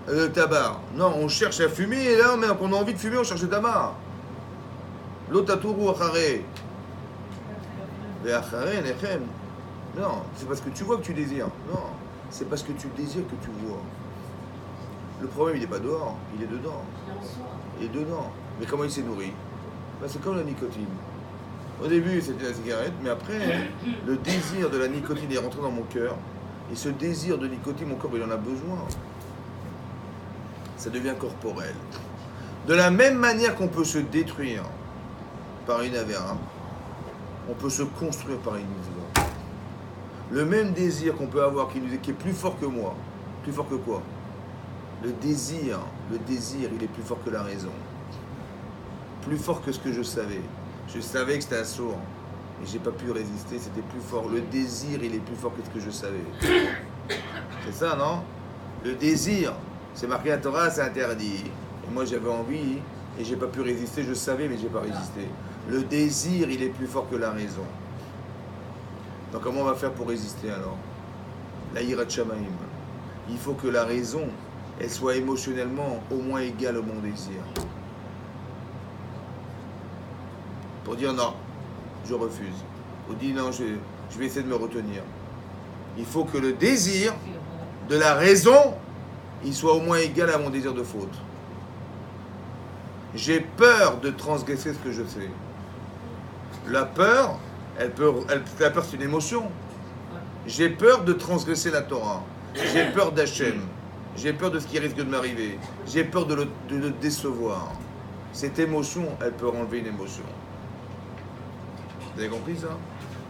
le tabac. Non, on cherche à fumer. Et là, même quand on a envie de fumer, on cherche le tabac. L'otatourou achare. Et achare, nechem. Non, c'est parce que tu vois que tu désires. Non, c'est parce que tu désires que tu vois. Le problème, il n'est pas dehors, il est dedans. Il est dedans. Mais comment il s'est nourri? Ben, c'est comme la nicotine. Au début, c'était la cigarette, mais après, le désir de la nicotine est rentré dans mon cœur. Et ce désir de nicotine, mon corps, il en a besoin. Ça devient corporel. De la même manière qu'on peut se détruire par une avéra, on peut se construire par une mitzvah. Le même désir qu'on peut avoir qui est plus fort que moi. Plus fort que quoi? Le désir, il est plus fort que la raison. Plus fort que ce que je savais. Je savais que c'était un sourd. Et j'ai pas pu résister, c'était plus fort. Le désir, il est plus fort que ce que je savais. C'est ça, non? Le désir, c'est marqué à Torah, c'est interdit. Et moi, j'avais envie et j'ai pas pu résister. Je savais, mais j'ai pas résisté. Le désir, il est plus fort que la raison. Donc, comment on va faire pour résister alors? La Yirat Shamaim. Il faut que la raison, elle soit émotionnellement au moins égale au mon désir. Pour dire non, je refuse. Ou dire non, je vais essayer de me retenir. Il faut que le désir de la raison, il soit au moins égal à mon désir de faute. J'ai peur de transgresser ce que je sais. La peur, la peur c'est une émotion. J'ai peur de transgresser la Torah. J'ai peur d'Hachem. J'ai peur de ce qui risque de m'arriver. J'ai peur de le décevoir. Cette émotion, elle peut enlever une émotion. Vous avez compris ça?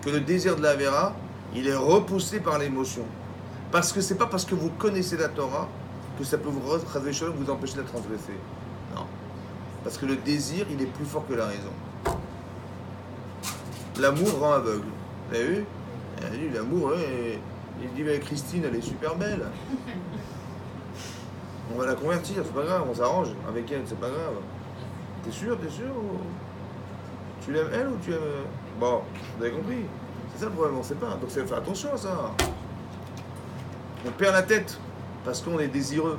Que le désir de la Vera, il est repoussé par l'émotion. Parce que c'est pas parce que vous connaissez la Torah que ça peut vous empêcher de transgresser. Non. Parce que le désir, il est plus fort que la raison. L'amour rend aveugle. Vous avez vu? L'amour, il dit mais Christine, elle est super belle. On va la convertir, c'est pas grave, on s'arrange avec elle, c'est pas grave. T'es sûr? Tu l'aimes elle ou tu aimes... Bon, vous avez compris. C'est ça le problème, on sait pas. Donc c'est faire attention à ça. On perd la tête parce qu'on est désireux.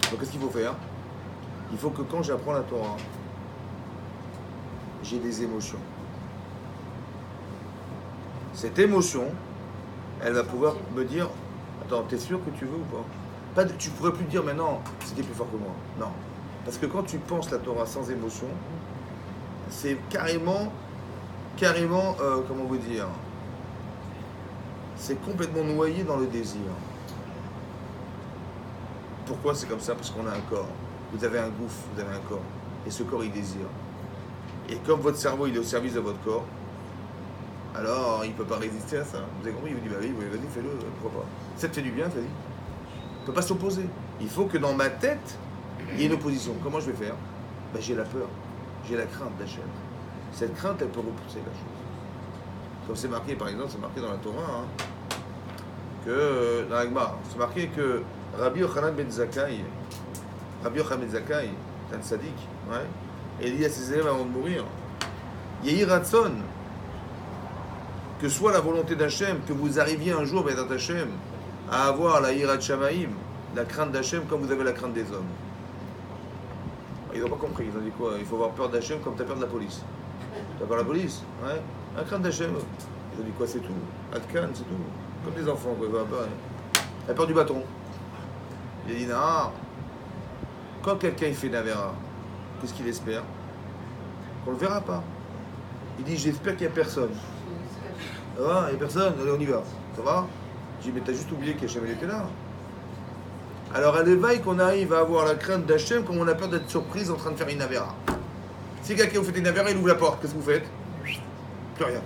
Donc qu'est-ce qu'il faut faire? Il faut que quand j'apprends la Torah, j'ai des émotions. Cette émotion, elle va pouvoir me dire, attends, t'es sûr que tu veux ou pas? Tu pourrais plus dire, mais non, c'était plus fort que moi. Non. Parce que quand tu penses la Torah sans émotion, c'est carrément, comment vous dire, c'est complètement noyé dans le désir. Pourquoi c'est comme ça? Parce qu'on a un corps. Vous avez un gouffre, vous avez un corps. Et ce corps, il désire. Et comme votre cerveau, il est au service de votre corps, alors il ne peut pas résister à ça. Vous avez compris? Il vous dit, bah oui, vas-y, fais-le, pourquoi pas? Ça te fait du bien, vas-y. Il ne peut pas s'opposer. Il faut que dans ma tête, il y ait une opposition. Comment je vais faire? Ben, j'ai la peur, j'ai la crainte d'Hachem. Cette crainte, elle peut repousser la chose. Comme c'est marqué, par exemple, c'est marqué dans la Torah, que dans la Gemara, c'est marqué que Rabbi Yochanan ben Zakkai, c'est un tzaddik, ouais, et il dit à ses élèves avant de mourir, Yehi Ratson, que soit la volonté d'Hachem, que vous arriviez un jour, Bédat Hachem, à avoir la Yirat Shamaïm, la crainte d'Hachem comme vous avez la crainte des hommes. Ils n'ont pas compris, ils ont dit quoi? Il faut avoir peur d'Hachem comme tu as peur de la police. Tu as peur de la police? Ouais. La crainte d'Hachem. Ils ont dit quoi? C'est tout. Adkan, c'est tout. Comme des enfants, quoi. La peur du bâton. Il a dit non. Quand quelqu'un fait Navera, qu'est-ce qu'il espère? Qu'on ne le verra pas. Il dit j'espère qu'il n'y a personne. Ça va? Il n'y a personne? Allez, on y va. Ça va? Je dis mais t'as juste oublié qu'Hachem était là. Alors à l'éveil qu'on arrive à avoir la crainte d'Hachem comme on a peur d'être surprise en train de faire une Navera. Si quelqu'un vous fait une Navera, il ouvre la porte, qu'est-ce que vous faites? Plus rien.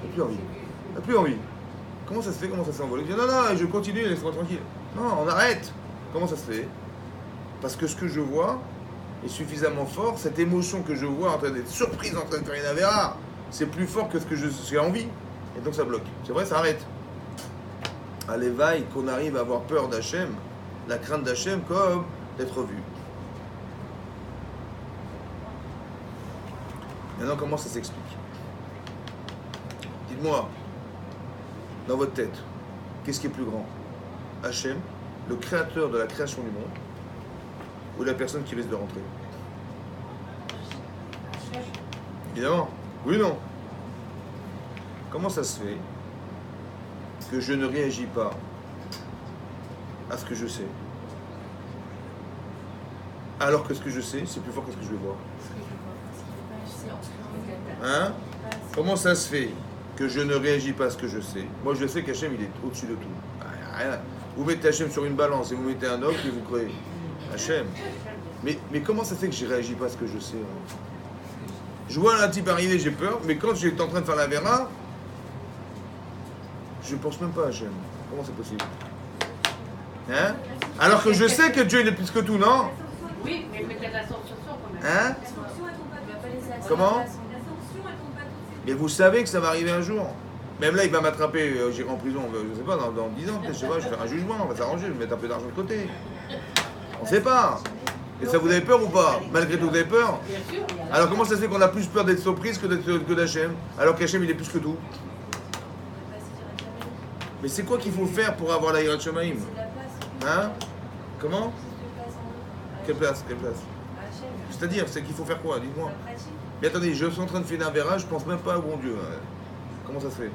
Il n'a plus envie. Il n'a plus envie. Comment ça se fait? Comment ça s'est envolé? Non, non, je continue, laisse-moi tranquille. Non, on arrête. Comment ça se fait? Parce que ce que je vois est suffisamment fort, cette émotion que je vois en train d'être surprise en train de faire une Navera, c'est plus fort que ce que j'ai envie. Et donc ça bloque. C'est vrai, ça arrête. À l'éveil, qu'on arrive à avoir peur d'Hachem, la crainte d'Hachem comme d'être vu. Maintenant, comment ça s'explique? Dites-moi, dans votre tête, qu'est-ce qui est plus grand? Hachem, le créateur de la création du monde, ou la personne qui risque de rentrer? Évidemment. Oui ou non? Comment ça se fait que je ne réagis pas à ce que je sais, alors que ce que je sais, c'est plus fort que ce que je vais voir? Hein? Comment ça se fait que je ne réagis pas à ce que je sais? Moi, je sais qu'Hachem, il est au-dessus de tout. Rien. Vous mettez Hachem sur une balance et vous mettez un homme et vous croyez Hachem. Mais comment ça se fait que je ne réagis pas à ce que je sais? Je vois un type arriver, j'ai peur, mais quand j'étais en train de faire la Vera, je ne pense même pas à Hachem. Comment c'est possible? Hein? Alors que je sais que Dieu il est plus que tout, non? Oui, mais peut-être l'ascension quand même. Hein? Comment? Mais vous savez que ça va arriver un jour. Même là, il va m'attraper, j'irai en prison, je ne sais pas, dans 10 ans, peut-être, je sais pas, je vais faire un jugement, on va s'arranger, je vais mettre un peu d'argent de côté. On ne sait pas. Et ça, vous avez peur ou pas? Malgré tout, vous avez peur? Bien sûr. Alors comment ça se fait qu'on a plus peur d'être surprise que d'Hachem? Alors qu'Hachem, il est plus que tout. Mais c'est quoi qu'il faut faire pour avoir la Yirat Shamaïm? Hein? Comment? Quelle place? Quelle place? C'est-à-dire, c'est qu'il faut faire quoi? Dites-moi. Mais attendez, je suis en train de faire un verra, je pense même pas au bon Dieu. Comment ça se fait?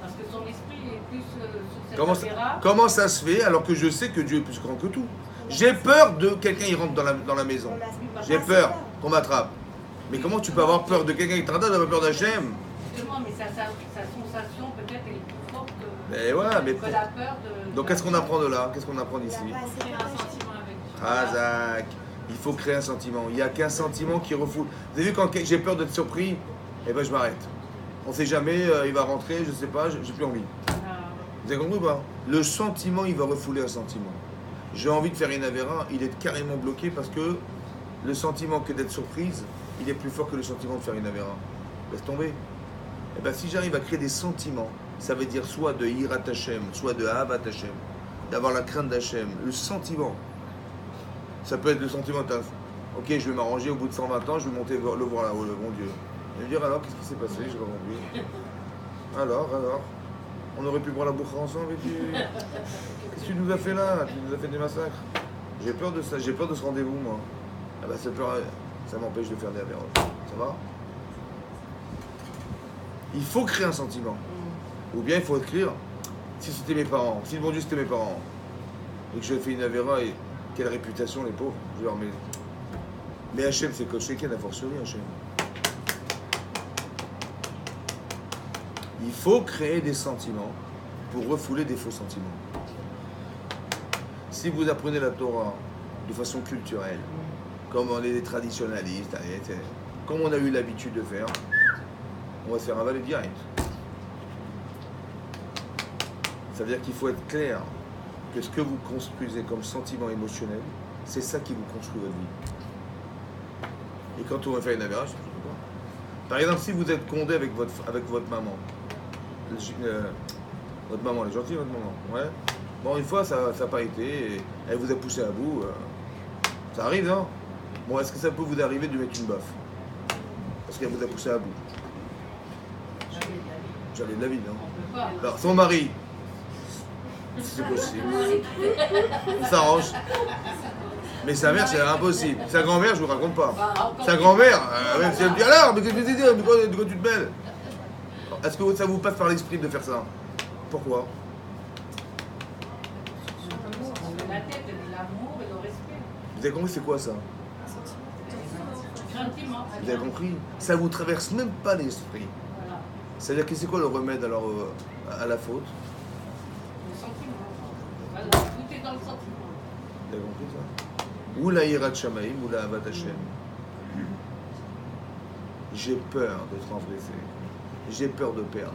Parce que son esprit est plus sur cette caméra. Comment ça se fait alors que je sais que Dieu est plus grand que tout? J'ai peur de quelqu'un qui rentre dans la maison. J'ai peur qu'on m'attrape. Mais comment tu peux avoir peur de quelqu'un qui te rattrape, d'avoir peur d'Hachem? Justement, mais sa sensation peut-être elle est plus forte Mais voilà, mais que la peur de... donc qu'est-ce qu'on apprend de là? Qu'est-ce qu'on apprend d'ici? Créer un sentiment avec Dieu. Ah, Zach, il faut créer un sentiment. Il n'y a qu'un sentiment qui refoule. Vous avez vu, quand j'ai peur d'être surpris, eh ben je m'arrête. On ne sait jamais, il va rentrer, je ne sais pas, j'ai plus envie. Vous avez compris ou pas? Le sentiment, il va refouler un sentiment. j'ai envie de faire une avéra, il est carrément bloqué parce que le sentiment que d'être surprise, il est plus fort que le sentiment de faire une avéra. Laisse tomber. Et bien si j'arrive à créer des sentiments, ça veut dire soit de Hirat Hashem, soit de Ahavat Hashem, d'avoir la crainte d'Hashem, le sentiment. Ça peut être le sentiment de ok, je vais m'arranger au bout de 120 ans, je vais monter le voir là-haut, le bon Dieu. Et me dire alors, qu'est-ce qui s'est passé? J'ai pas compris. Alors, on aurait pu boire la bourre ensemble et tu... Qu'est-ce que tu nous as fait là? Tu nous as fait des massacres. J'ai peur de ça, j'ai peur de ce rendez-vous, moi. Ah bah, cette peur, ça m'empêche de faire des avéros. Ça va? Il faut créer un sentiment. Ou bien il faut écrire, si c'était mes parents, si le bon Dieu c'était mes parents, et que j'ai fait une avéra, et quelle réputation les pauvres, je leur mets. Mais Hachem, c'est coché qu'il y a fortiori, Hachem. Il faut créer des sentiments pour refouler des faux sentiments. Si vous apprenez la Torah de façon culturelle, comme on est des traditionnalistes, comme on a eu l'habitude de faire, on va se faire avaler direct. Ça veut dire qu'il faut être clair que ce que vous construisez comme sentiment émotionnel, c'est ça qui vous construit votre vie. Et quand on va faire une avéra, je sais pas. Par exemple, si vous êtes condé avec votre maman, votre maman, elle est gentille, votre maman, ouais. Bon, une fois, ça n'a pas été, et elle vous a poussé à bout. Ça arrive, non? Bon, est-ce que ça peut vous arriver de lui mettre une baffe? Parce qu'elle vous a poussé à bout. Jamais de la vie, non? Alors, son mari, c'est possible. Il s'arrange. Mais sa mère, c'est impossible. Sa grand-mère, je vous raconte pas. Sa grand-mère, même si elle me dit alors, mais qu'est-ce que tu dis? De quoi tu te mêles? Est-ce que ça vous passe par l'esprit de faire ça? Pourquoi? La tête, l'amour et le respect. Vous avez compris, c'est quoi ça? Vous avez compris? Ça vous traverse même pas l'esprit. Voilà. C'est-à-dire que c'est quoi le remède alors à la faute? Le sentiment. Voilà, tout est dans le sentiment. Vous avez compris ça? Ou la Hirat Shamaim, ou la Ahavat Hashem. J'ai peur de transgresser. J'ai peur de perdre.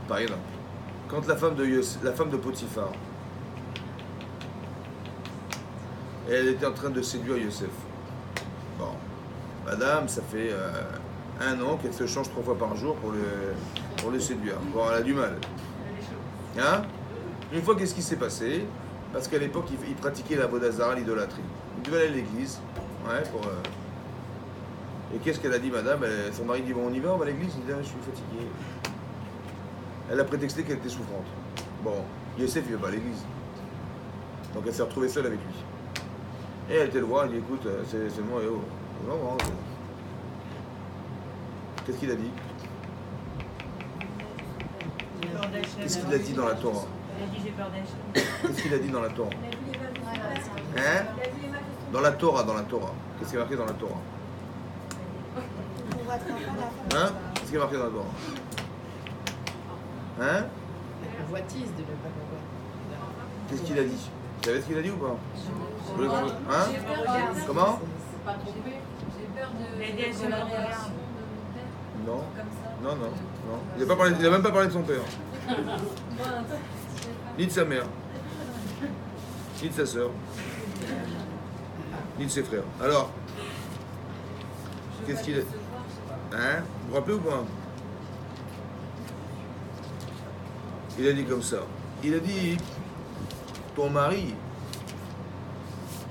Par exemple, quand la femme de Potiphar, elle était en train de séduire Yosef. Bon, madame, ça fait 1 an qu'elle se change 3 fois par jour pour le séduire. Bon, elle a du mal. Hein? Une fois, qu'est-ce qui s'est passé? Parce qu'à l'époque, il pratiquait la vodazara, l'idolâtrie. Il devait aller à l'église. Ouais, Et qu'est-ce qu'elle a dit, madame? Son mari dit, bon, on y va, on va à l'église? Il dit, ah, je suis fatigué. Elle a prétexté qu'elle était souffrante. Bon, Yosef, il ne va pas à l'église. Donc elle s'est retrouvée seule avec lui. Et elle était le voir, elle dit, écoute, c'est moi, oh. Non, qu'est-ce qu'il a dit? Qu'est-ce qu'il a dit dans la Torah? Il a dit j'ai peur d'Hachem. Qu'est-ce qu'il a dit dans la Torah? Hein? Dans la Torah. Qu'est-ce qui est marqué dans la Torah? Hein? Qu'est-ce qui est marqué dans la Torah? Hein? La convoitise de ne pas convoiter. Qu'est-ce qu'il a dit? Vous savez ce qu'il a dit ou pas? Hein? J'ai peur de- Comment? C'est pas trompé. J'ai peur Il a dit de Hachem la me regarde. réaction de mon père. Non. Comme ça. Non. Il a même pas parlé de son père. Ni de sa mère. Ni de sa sœur. Ni de ses frères. Alors, qu'est-ce qu'il a... Hein? Vous vous rappelez ou pas? Il a dit comme ça. Il a dit, ton mari,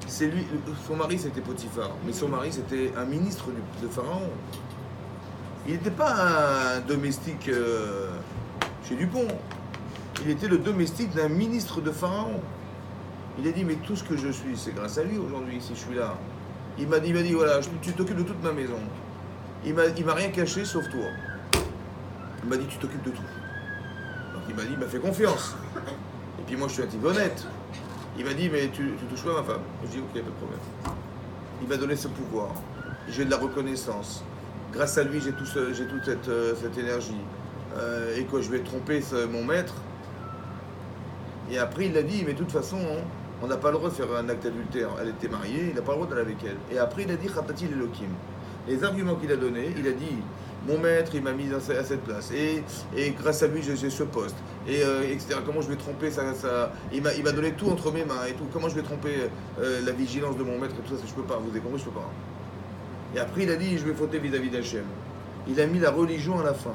c'est lui, son mari c'était Potiphar, mais son mari c'était un ministre de Pharaon. Il n'était pas un domestique chez Dupont. Il était le domestique d'un ministre de Pharaon. Il a dit, mais tout ce que je suis, c'est grâce à lui aujourd'hui, si je suis là. Il m'a dit, voilà, tu t'occupes de toute ma maison. Il m'a rien caché sauf toi. Il m'a dit, tu t'occupes de tout. Donc il m'a dit, il m'a fait confiance. Et puis moi, je suis un type honnête. Il m'a dit, mais tu touches pas ma femme. Je dis, ok, pas de problème. Il m'a donné ce pouvoir. J'ai de la reconnaissance. Grâce à lui, j'ai toute cette énergie. Et quoi, je vais tromper mon maître. Et après, il a dit, mais de toute façon, on n'a pas le droit de faire un acte adultère. Elle était mariée, il n'a pas le droit d'aller avec elle. Et après, il a dit, Khatati l'Elohim. Les arguments qu'il a donnés, il a dit, mon maître, il m'a mis à cette place. Et grâce à lui, j'ai ce poste. Et etc. Comment je vais tromper il m'a donné tout entre mes mains et tout. Comment je vais tromper la vigilance de mon maître et tout ça, je peux pas. Vous avez compris, je peux pas. Et après, il a dit, je vais fauter vis-à-vis d'Hachem. Il a mis la religion à la fin.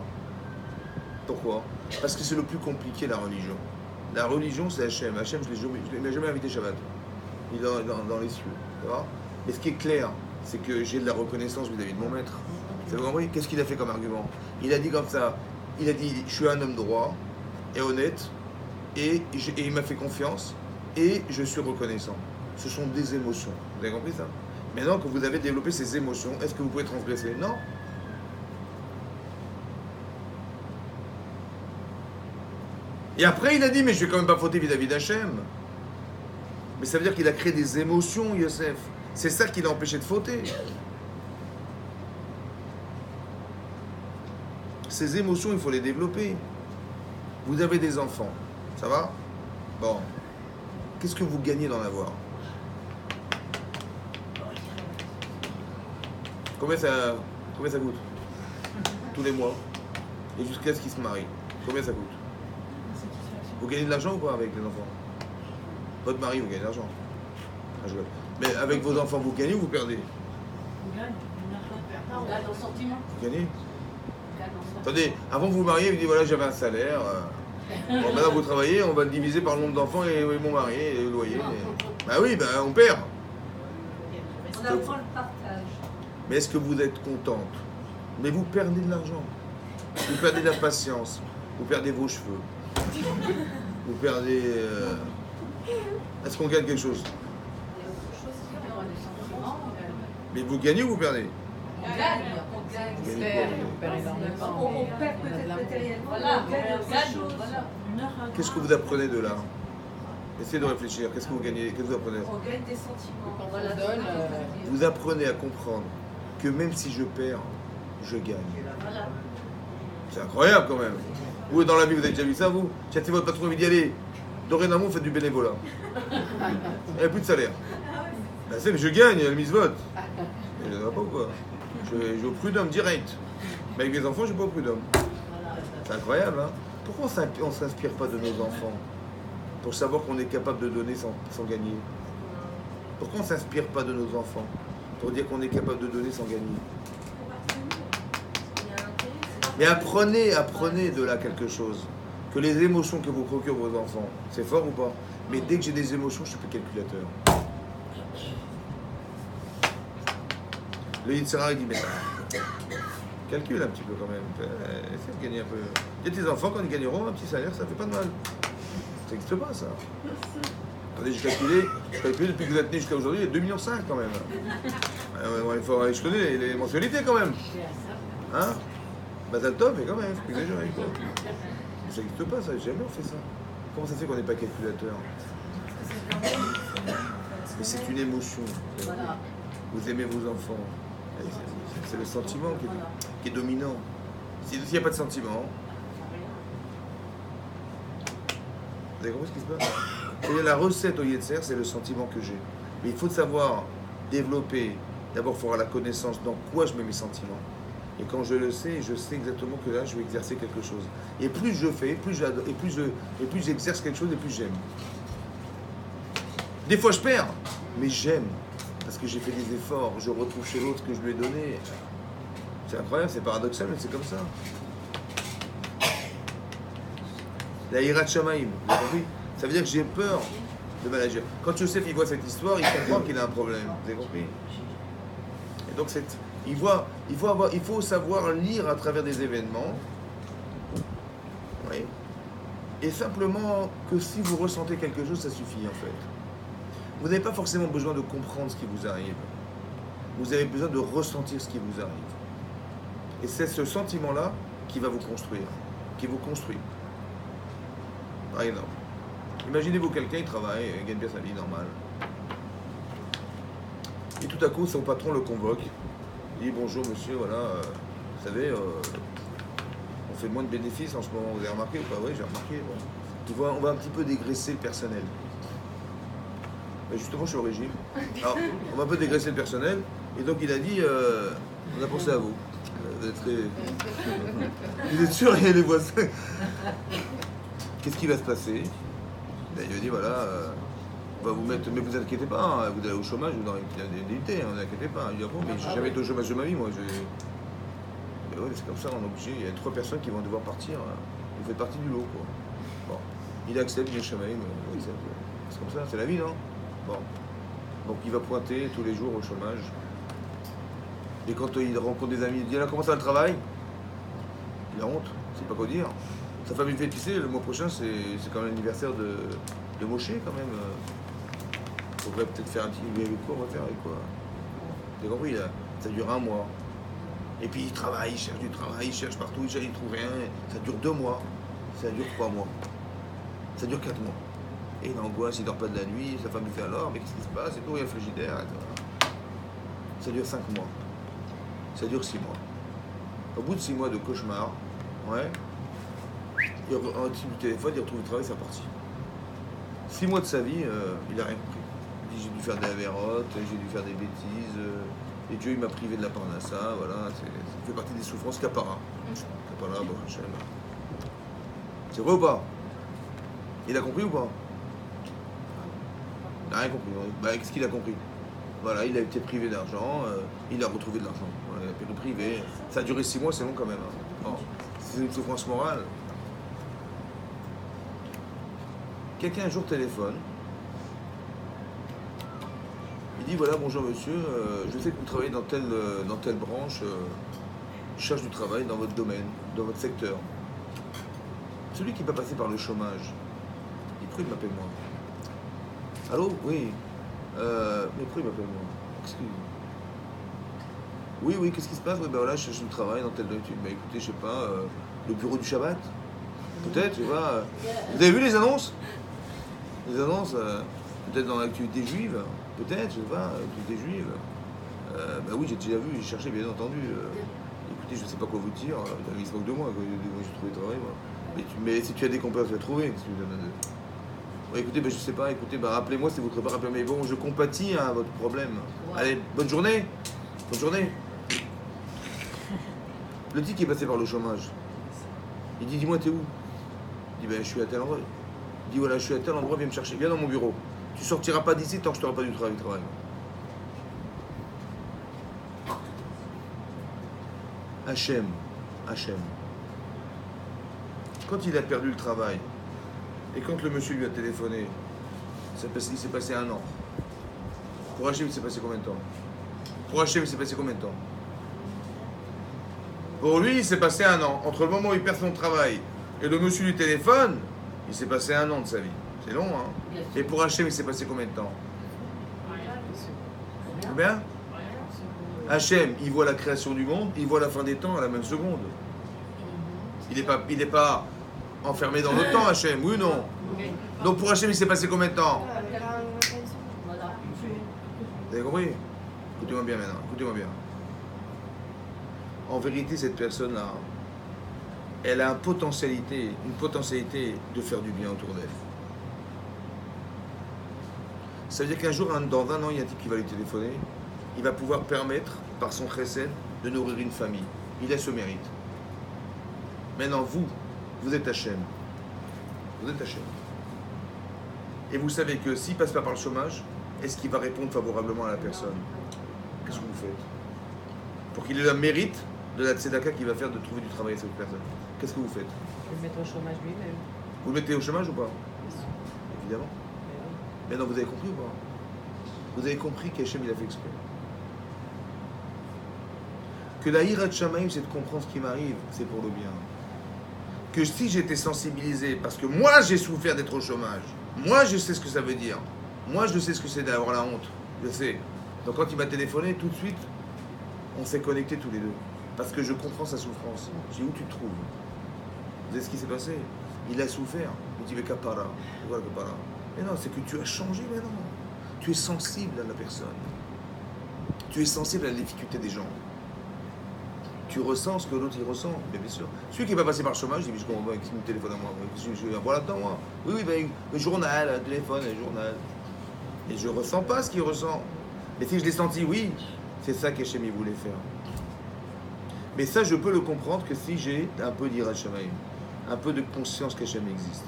Pourquoi? Parce que c'est le plus compliqué, la religion. La religion, c'est Hachem. Hachem, je ne l'ai jamais invité Shabbat. Il est dans les cieux. Tu vois? Mais ce qui est clair, c'est que j'ai de la reconnaissance vis-à-vis de mon maître. Vous avez compris? Qu'est-ce qu'il a fait comme argument? Il a dit comme ça, il a dit, je suis un homme droit et honnête, et il m'a fait confiance, et je suis reconnaissant. Ce sont des émotions. Vous avez compris ça? Maintenant que vous avez développé ces émotions, est-ce que vous pouvez transgresser? Non. Et après, il a dit, mais je ne vais quand même pas fauter vis-à-vis d'Hachem. Mais ça veut dire qu'il a créé des émotions, Yosef. C'est ça qui l'a empêché de fauter. Ces émotions, il faut les développer. Vous avez des enfants, ça va? Bon. Qu'est-ce que vous gagnez d'en avoir? Combien ça coûte? Tous les mois. Et jusqu'à ce qu'ils se marient. Combien ça coûte? Vous gagnez de l'argent ou pas avec les enfants? Votre mari, vous gagnez de l'argent. Mais avec vos enfants, vous gagnez ou vous perdez? On gagne. On gagne en sentiment. Vous gagnez? Attendez, avant de vous marier, vous dites voilà, j'avais un salaire. Bon, maintenant vous travaillez, on va le diviser par le nombre d'enfants et mon mari et le loyer. Bah oui, bah on perd. On apprend le partage. Mais est-ce que vous êtes contente? Mais vous perdez de l'argent. Vous perdez de la patience. Vous perdez vos cheveux. Vous perdez. Est-ce qu'on gagne quelque chose? Mais vous gagnez ou vous perdez? On gagne. On gagne. Vous gagnez quoi? On perd énormément. On perd peut-être matériellement. Voilà, on gagne. Voilà. Qu'est-ce que vous apprenez de là? Essayez de réfléchir. Qu'est-ce que vous gagnez? Qu'est-ce que vous apprenez? On gagne des sentiments. Quand on donne, Vous apprenez à comprendre que même si je perds, je gagne. Voilà. C'est incroyable quand même. Vous, dans la vie, vous avez déjà vu ça, vous? Chattez votre patron, il dit allez, dorénavant, vous faites du bénévolat. Il n'y a plus de salaire. Ben, c'est, mais je gagne, il y a le mitzvot. Je ne sais pas ou quoi. Je vais au prud'homme direct. Mais avec les enfants, je ne vais pas au prud'homme. C'est incroyable, hein? Pourquoi on ne s'inspire pas de nos enfants pour savoir qu'on est capable de donner sans gagner? Pourquoi on ne s'inspire pas de nos enfants pour dire qu'on est capable de donner sans gagner? Mais apprenez de là quelque chose. Que les émotions que vous procurent vos enfants, c'est fort ou pas? Mais dès que j'ai des émotions, je suis plus calculateur. Le Yitzhara, il dit, mais calcule un petit peu quand même. Essaie de gagner un peu. Il y a tes enfants, quand ils gagneront un petit salaire, ça fait pas de mal. Ça n'existe pas, ça. Attendez, j'ai calculé depuis que vous êtes né jusqu'à aujourd'hui, il y a 2,5 millions quand même. Je connais les mensualités quand même. Hein? Bazal Tov, mais quand même, faut exagérer quoi. Ça n'existe pas, ça, jamais on fait ça. Comment ça se fait qu'on n'est pas calculateur? Mais c'est une émotion. Vous aimez vos enfants. C'est le sentiment qui est dominant. S'il n'y a pas de sentiment, vous avez compris ce qui se passe? C'est la recette au Yetzer, c'est le sentiment que j'ai. Mais il faut savoir développer. D'abord, il faut avoir la connaissance dans quoi je mets mes sentiments. Et quand je le sais, je sais exactement que là, je vais exercer quelque chose. Et plus je fais, plus j'adore, et plus j'exerce quelque chose, et plus j'aime. Des fois, je perds, mais j'aime. Parce que j'ai fait des efforts, je retrouve chez l'autre ce que je lui ai donné. C'est incroyable, c'est paradoxal, mais c'est comme ça. La Hirat Shamaim, vous avez compris? Ça veut dire que j'ai peur de mal agir. Quand Yosef il voit cette histoire, il comprend qu'il a un problème. Vous avez compris? Et donc, il faut savoir lire à travers des événements. Oui. Et simplement que si vous ressentez quelque chose, ça suffit en fait. Vous n'avez pas forcément besoin de comprendre ce qui vous arrive. Vous avez besoin de ressentir ce qui vous arrive. Et c'est ce sentiment-là qui va vous construire, qui vous construit. Par exemple, imaginez-vous quelqu'un, il travaille, il gagne bien sa vie normale. Et tout à coup, son patron le convoque. Il dit bonjour monsieur, voilà, vous savez, on fait moins de bénéfices en ce moment, vous avez remarqué ou pas? Oui, j'ai remarqué. Bon. On va un petit peu dégraisser le personnel. Mais justement, je suis au régime. Alors, on va un peu dégraisser le personnel. Et donc, il a dit, on a pensé à vous. Vous êtes sûr, il y a les voisins. Qu'est-ce qui va se passer? Il va dire voilà, on va vous mettre, mais vous inquiétez pas, hein, vous allez au chômage, vous n'aurez une indemnité, ne vous inquiétez pas. Il dit, ah bon, mais j'ai jamais été au chômage de ma vie, moi. Mais ouais, c'est comme ça, on est obligé. Il y a 3 personnes qui vont devoir partir. Vous faites partie du lot, quoi. Bon. Il accepte, il est chômage, c'est comme ça, c'est la vie, non? Bon. Donc il va pointer tous les jours au chômage. Et quand il rencontre des amis, il dit, là, comment ça va le travail? Il a honte, c'est pas quoi dire. Sa femme lui fait, tu sais, le mois prochain, c'est quand même l'anniversaire de Moshe, quand même. Faudrait peut-être faire un petit... Mais avec quoi on va faire, avec quoi? T'as compris, là? Ça dure 1 mois. Et puis il travaille, il cherche du travail, il cherche partout, il trouve rien. Ça dure 2 mois. Ça dure 3 mois. Ça dure 4 mois. Et il angoisse, il dort pas de la nuit, sa femme lui fait alors, mais qu'est-ce qui se passe? Et tout, il y a le frigidaire. Ça dure 5 mois. Ça dure 6 mois. Au bout de 6 mois de cauchemar, ouais, il retire du téléphone, il retrouve le travail, c'est reparti. 6 mois de sa vie, il n'a rien compris. Il dit, j'ai dû faire des avérotes, j'ai dû faire des bêtises, et Dieu il m'a privé de la parnassa, voilà, ça fait partie des souffrances qu'appara. Qu'appara, bon, Hachem. C'est vrai ou pas? Il a compris ou pas? Il n'a rien compris. Bah, qu'est-ce qu'il a compris? Voilà, il a été privé d'argent, il a retrouvé de l'argent. Voilà, il a été privé. Ça a duré 6 mois, c'est long quand même. Hein. Bon, c'est une souffrance morale. Quelqu'un un jour téléphone. Il dit voilà, bonjour monsieur, je sais que vous travaillez dans telle branche, je cherche du travail dans votre domaine, dans votre secteur. Celui qui va passer par le chômage, pourquoi il m'appelle moi? Allô? Oui. Mais pourquoi il m'appelle moi? Excusez-moi. Oui, qu'est-ce qui se passe? Oui, ben voilà, je cherche du travail dans telle étude. Ben écoutez, je sais pas, le bureau du Shabbat? Peut-être, tu vois. Vous avez vu les annonces? Les annonces, peut-être dans l'activité juive? Peut-être, je sais pas, l'activité juive. Ben oui, j'ai déjà vu, j'ai cherché, bien entendu. Écoutez, je sais pas quoi vous dire, il se moque de moi, j'ai trouvé travail, moi. Mais si tu as des compères, tu vas trouver. Si tu ouais, écoutez, ben, je sais pas, écoutez, ben, rappelez-moi si vous ne pas rappeler. Mais bon, je compatis à votre problème. Ouais. Allez, bonne journée. Bonne journée. Le type qui est passé par le chômage, il dit, dis-moi, t'es où? Il dit, ben, je suis à tel endroit. Il dit, voilà, je suis à tel endroit, viens me chercher, viens dans mon bureau. Tu sortiras pas d'ici tant que je t'aurai pas du travail. Hachem. Quand il a perdu le travail, et quand le monsieur lui a téléphoné, il s'est passé 1 an. Pour Hachem, il s'est passé combien de temps? Pour lui, il s'est passé 1 an. Entre le moment où il perd son travail et le monsieur lui téléphone, il s'est passé 1 an de sa vie. C'est long, hein? Et pour Hachem, il s'est passé combien de temps? Combien? Hachem, il voit la création du monde, il voit la fin des temps à la même seconde. Il n'est pas enfermé dans le temps, Hachem, oui ou non? Donc pour Hachem, il s'est passé combien de temps? Vous avez compris? Écoutez-moi bien maintenant, écoutez-moi bien. En vérité, cette personne-là, elle a une potentialité de faire du bien autour d'elle. Ça veut dire qu'un jour, dans 20 ans, il y a un type qui va lui téléphoner, il va pouvoir permettre, par son chesed, de nourrir une famille. Il a ce mérite. Maintenant, vous êtes Hachem. Vous êtes Hachem. Et vous savez que s'il ne passe pas par le chômage, est-ce qu'il va répondre favorablement à la personne? Qu'est-ce que vous faites? Pour qu'il ait le mérite de la tzedaka qu'il va faire de trouver du travail à cette personne. Qu'est-ce que vous faites? Le mettre au chômage lui-même. Vous le mettez au chômage ou pas? Évidemment. Mais non, vous avez compris ou pas? Vous avez compris qu'Hachem il a fait exprès. Que la hirat shamaim, c'est de comprendre ce qui m'arrive, c'est pour le bien. Que si j'étais sensibilisé, parce que moi j'ai souffert d'être au chômage, moi je sais ce que ça veut dire, moi je sais ce que c'est d'avoir la honte, je sais. Donc quand il m'a téléphoné, tout de suite, on s'est connectés tous les deux. Parce que je comprends sa souffrance. Je dis, où tu te trouves? Vous savez ce qui s'est passé? Il a souffert. Il dit, mais kapara. Voilà, kapara. Mais non, c'est que tu as changé maintenant. Tu es sensible à la personne. Tu es sensible à la difficulté des gens. Tu ressens ce que l'autre il ressent, mais bien sûr. Celui qui va passer par le chômage, il dit, mais je comprends pas, qui me téléphone à moi? Je vais voir là-dedans, moi. Oui, ben, le journal, le téléphone, le journal. Et je ressens pas ce qu'il ressent. Mais si je l'ai senti, oui, c'est ça qu'Hachem voulait faire. Mais ça, je peux le comprendre que si j'ai un peu d'Yirat Shamayim, un peu de conscience qu'Hachem existe,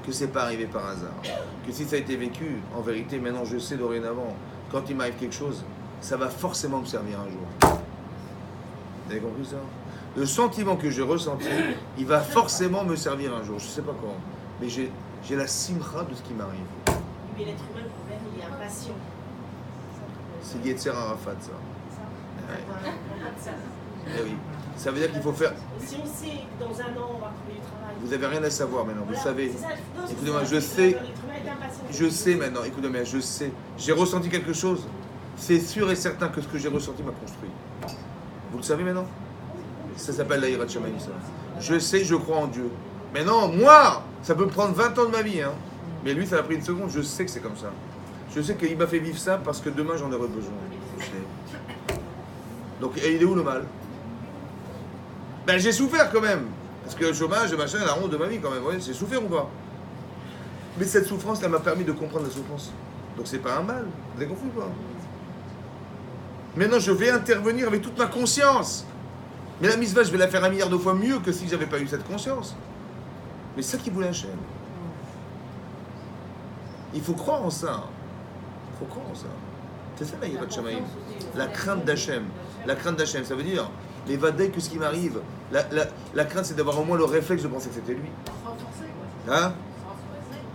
que c'est pas arrivé par hasard, que si ça a été vécu, en vérité, maintenant je sais dorénavant, quand il m'arrive quelque chose, ça va forcément me servir un jour. Vous avez compris ça? Le sentiment que j'ai ressenti, il va forcément me servir un jour. Je sais pas quand, mais j'ai la simcha de ce qui m'arrive. Mais l'être humain, le problème, il est impatient. C'est Yetzer Arafat, ça. Ouais. Eh oui. Ça veut dire qu'il faut faire. Si on sait que dans un an, on va trouver du travail. Vous n'avez rien à savoir maintenant, vous Voilà, savez. c'est ça, non, Écoutez-moi, c'est je ça. sais. L'être humain est impatient. Je sais maintenant, écoutez-moi, je sais. J'ai ressenti quelque chose. C'est sûr et certain que ce que j'ai ressenti m'a construit. Vous le savez maintenant? Ça s'appelle la Yirat Shamayim, ça. Je sais, je crois en Dieu. Mais non, moi, ça peut prendre 20 ans de ma vie, hein. Mais lui, ça a pris une seconde, je sais que c'est comme ça. Je sais qu'il m'a fait vivre ça parce que demain, j'en aurai besoin. Je sais. Donc, et il est où le mal? Ben, j'ai souffert quand même. Parce que le chômage, machin, la honte de ma vie quand même. Ouais, j'ai souffert ou pas? Mais cette souffrance, elle m'a permis de comprendre la souffrance. Donc, c'est pas un mal. Vous avez compris ou pas? Maintenant, je vais intervenir avec toute ma conscience. Mais la mitzvah, je vais la faire 1 milliard de fois mieux que si j'avais pas eu cette conscience. Mais c'est ça qui voulait Hachem. Il faut croire en ça. Il faut croire en ça. C'est ça la Yirat Shamayim. La crainte d'Hachem. La crainte d'Hachem, ça veut dire les vadais que ce qui m'arrive. La crainte, c'est d'avoir au moins le réflexe de penser que c'était lui. Hein?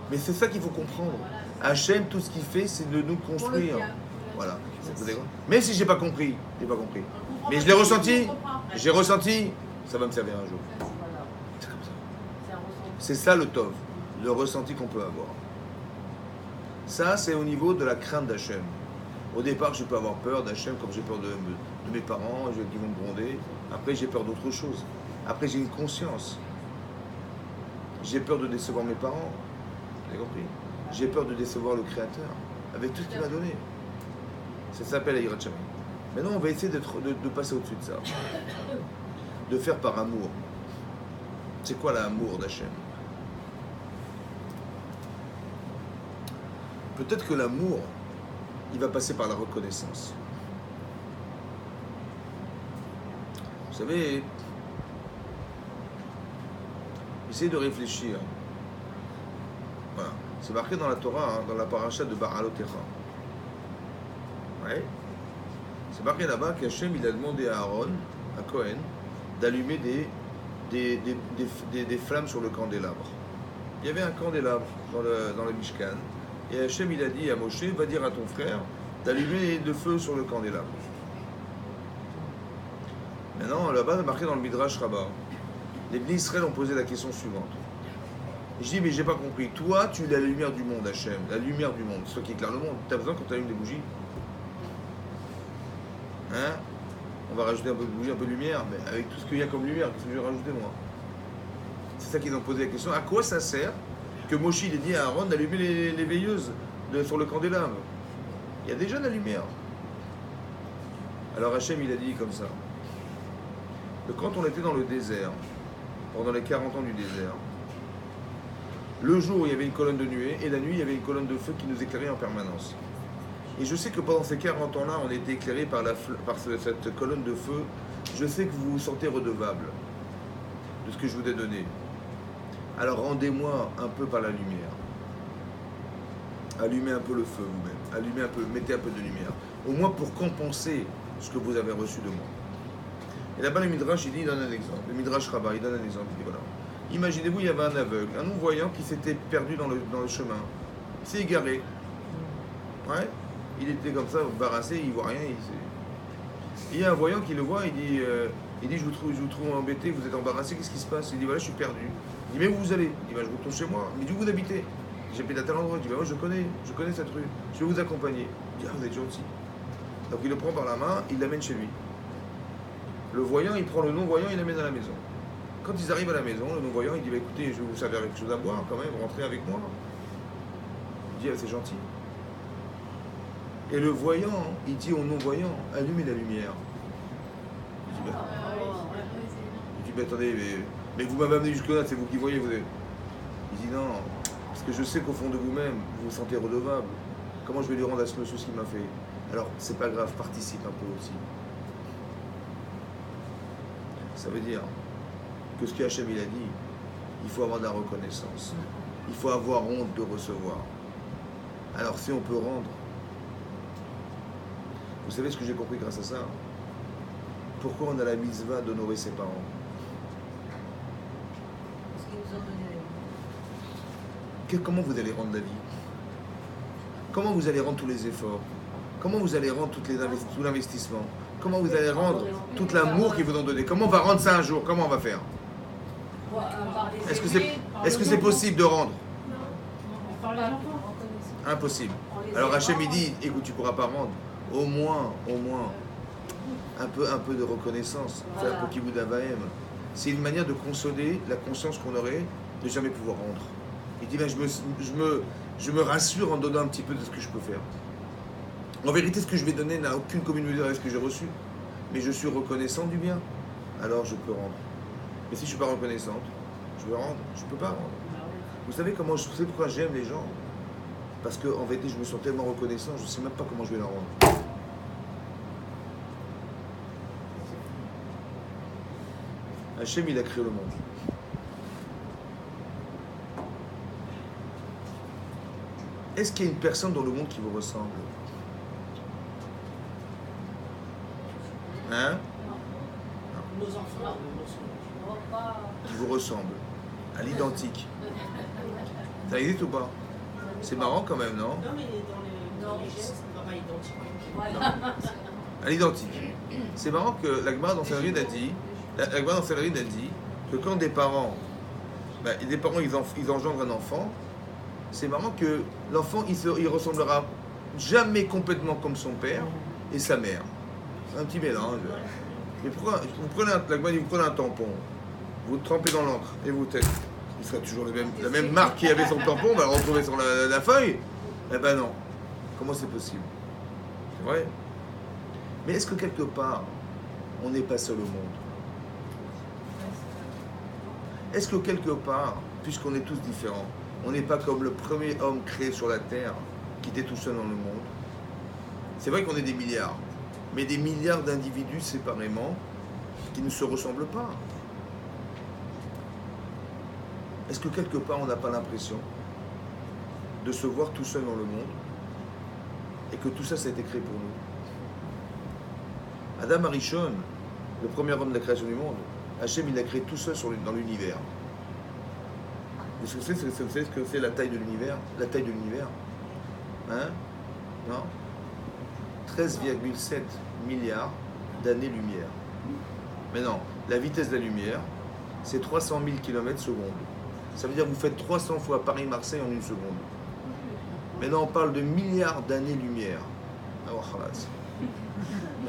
Mais c'est ça qu'il faut comprendre. Hachem, tout ce qu'il fait, c'est de nous construire. Voilà. Même si j'ai pas compris, Mais je l'ai ressenti, j'ai ressenti, ça va me servir un jour. C'est comme ça. C'est ça le tov, le ressenti qu'on peut avoir. Ça, c'est au niveau de la crainte d'Hachem. Au départ, je peux avoir peur d'Hachem, comme j'ai peur de mes parents, qui vont me gronder. Après, j'ai peur d'autre chose. Après, j'ai une conscience. J'ai peur de décevoir mes parents. Vous avez compris? J'ai peur de décevoir le Créateur, avec tout ce qu'il m'a donné. Ça s'appelle la Yirat Shamayim. Maintenant, on va essayer de passer au-dessus de ça. De faire par amour. C'est quoi l'amour d'Hachem? Peut-être que l'amour, il va passer par la reconnaissance. Vous savez, essayez de réfléchir. Voilà. C'est marqué dans la Torah, dans la paracha de Ba'alotecha. Ouais. C'est marqué là-bas qu'Hachem il a demandé à Aaron, à Cohen, d'allumer des flammes sur le candélabre. Il y avait un candélabre dans le Mishkan, et Hachem il a dit à Moshe, va dire à ton frère d'allumer le feu sur le candélabre. Maintenant, là-bas, c'est marqué dans le Midrash Rabbah. Les Bnei Israël ont posé la question suivante. Je dis, mais j'ai pas compris. Toi, tu es la lumière du monde, Hachem, la lumière du monde, c'est toi qui éclaire le monde. Tu as besoin quand tu allumes des bougies? Hein? On va rajouter un peu de bougie, un peu de lumière, mais avec tout ce qu'il y a comme lumière, qu'est-ce que je vais rajouter moi? C'est ça qu'ils ont posé la question. À quoi ça sert que Moshe ait dit à Aaron d'allumer les veilleuses sur le candélabre? Il y a déjà la lumière. Alors Hachem il a dit comme ça. Que quand on était dans le désert, pendant les 40 ans du désert, le jour il y avait une colonne de nuée et la nuit il y avait une colonne de feu qui nous éclairait en permanence. Et je sais que pendant ces 40 ans-là, on était éclairé par cette colonne de feu. Je sais que vous vous sentez redevable de ce que je vous ai donné. Alors rendez-moi un peu par la lumière. Allumez un peu le feu vous-même. Allumez un peu, mettez un peu de lumière. Au moins pour compenser ce que vous avez reçu de moi. Et là-bas, le Midrash, il donne un exemple. Le Midrash Rabbah, il donne un exemple. Il dit voilà. Imaginez-vous, il y avait un aveugle, un non-voyant qui s'était perdu dans le chemin. Il s'est égaré. Ouais. Il était comme ça, embarrassé, il ne voit rien. Il y a un voyant qui le voit, il dit je vous trouve embêté, vous êtes embarrassé, qu'est-ce qui se passe? Il dit voilà, je suis perdu. Il dit mais où vous allez? Il dit bah, je vous retrouve chez moi. Il dit où vous habitez? J'habite à tel endroit. Il dit bah, moi je connais cette rue, je vais vous accompagner. Il dit ah, vous êtes gentil. Donc il le prend par la main, il l'amène chez lui. Le voyant, il prend le non-voyant, il l'amène à la maison. Quand ils arrivent à la maison, le non-voyant, il dit bah, écoutez, je vais vous servir quelque chose à boire quand même, rentrez avec moi. Il dit ah, c'est gentil. Et le voyant, il dit au non-voyant, allumez la lumière. Il dit, attendez, mais vous m'avez amené jusque-là, c'est vous qui voyez. Il dit, non, parce que je sais qu'au fond de vous-même, vous vous sentez redevable. Comment je vais lui rendre à ce monsieur ce qu'il m'a fait? Alors, c'est pas grave, participe un peu aussi. Ça veut dire que ce qu'Hachem il a dit, il faut avoir de la reconnaissance. Il faut avoir honte de recevoir. Alors si on peut rendre, vous savez ce que j'ai compris grâce à ça? Pourquoi on a la mitzvah d'honorer ses parents? Parce qu'ils nous ont donné la vie. Comment vous allez rendre la vie? Comment vous allez rendre tous les efforts? Comment vous allez rendre tout l'investissement? Comment vous allez rendre tout l'amour qu'ils vous ont donné? Comment on va rendre ça un jour? Comment on va faire? Est-ce que c'est possible de rendre? Par les enfants. Impossible. Alors Hachem il dit, écoute, tu ne pourras pas rendre. Au moins, un peu de reconnaissance. Faire pour Kibud Avaim. C'est une manière de consoler la conscience qu'on aurait de jamais pouvoir rendre. Il dit, ben, je me rassure en donnant un petit peu de ce que je peux faire. En vérité, ce que je vais donner n'a aucune commune mesure avec ce que j'ai reçu. Mais je suis reconnaissant du bien. Alors je peux rendre. Mais si je ne suis pas reconnaissante, je veux rendre. Je ne peux pas rendre. Vous savez pourquoi j'aime les gens? Parce qu'en vérité, je me sens tellement reconnaissant, je ne sais même pas comment je vais leur rendre. Hachem, il a créé le monde. Est-ce qu'il y a une personne dans le monde qui vous ressemble? Hein? Nos enfants, Qui vous ressemble? À l'identique. Ça existe ou pas? C'est marrant quand même, non? Non, mais dans les gestes, c'est pas identique. Voilà. À l'identique. C'est marrant que la Gemara dans sa ride a dit que quand des parents ils engendrent un enfant, c'est marrant que l'enfant il ressemblera jamais complètement comme son père et sa mère. C'est un petit mélange. Mais pourquoi vous prenez un tampon, vous le trempez dans l'encre et vous têtes. Il sera toujours la même marque qui avait son tampon, on va le retrouver sur la feuille. Eh ben non. Comment c'est possible? C'est vrai. Mais est-ce que quelque part, on n'est pas seul au monde? Est-ce que quelque part, puisqu'on est tous différents, on n'est pas comme le premier homme créé sur la Terre, qui était tout seul dans le monde? C'est vrai qu'on est des milliards, mais des milliards d'individus séparément qui ne se ressemblent pas. Est-ce que quelque part, on n'a pas l'impression de se voir tout seul dans le monde et que tout ça, ça a été créé pour nous? Adam Arishon, le premier homme de la création du monde, Hachem, il l'a créé tout seul dans l'univers. Vous savez ce que c'est la taille de l'univers? La taille de l'univers? Hein? Non? 13,7 milliards d'années-lumière. Mais non, la vitesse de la lumière, c'est 300 000 km/s. Ça veut dire que vous faites 300 fois Paris-Marseille en une seconde. Maintenant, on parle de milliards d'années-lumière. Alors,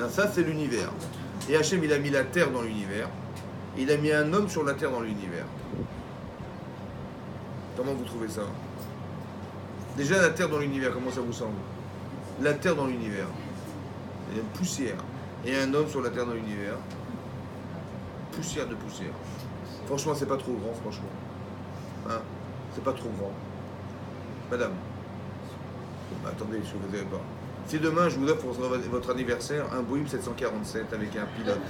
ça, c'est l'univers. Et Hachem, il a mis la Terre dans l'univers. Il a mis un homme sur la Terre dans l'univers. Comment vous trouvez ça? Déjà, la Terre dans l'univers, comment ça vous semble? La Terre dans l'univers. Il y a une poussière. Et un homme sur la Terre dans l'univers. Poussière de poussière. Franchement, c'est pas trop grand, franchement. Hein? C'est pas trop grand. Madame. Bah, attendez, je vous avais pas. Si demain je vous offre pour votre anniversaire un Boeing 747 avec un pilote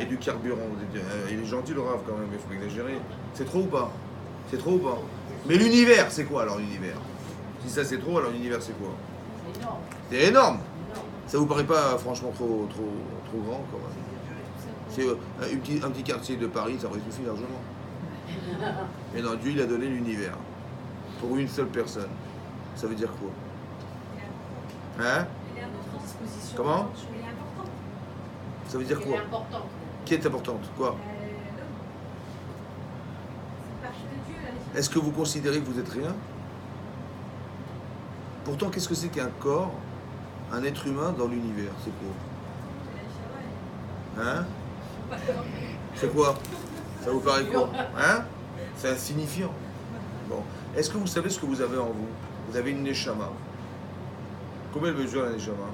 et du carburant, vous dites, il est gentil le Rav quand même, il faut exagérer. C'est trop ou pas? C'est trop ou pas? Mais l'univers, c'est quoi alors l'univers? Si ça c'est trop, alors l'univers c'est quoi? C'est énorme. C'est énorme. Ça vous paraît pas franchement trop grand quand même? C'est un petit quartier de Paris, ça aurait suffi largement. Mais non, Dieu il a donné l'univers pour une seule personne. Ça veut dire quoi? Hein? Comment? Ça veut dire quoi? Qui est importante? Quoi? Est-ce que vous considérez que vous êtes rien? Pourtant, qu'est-ce que c'est qu'un corps, un être humain dans l'univers? C'est quoi? Hein? C'est quoi? Ça vous paraît quoi? Hein? C'est insignifiant. Bon. Est-ce que vous savez ce que vous avez en vous? Vous avez une neshama. Combien elle mesure la neshama?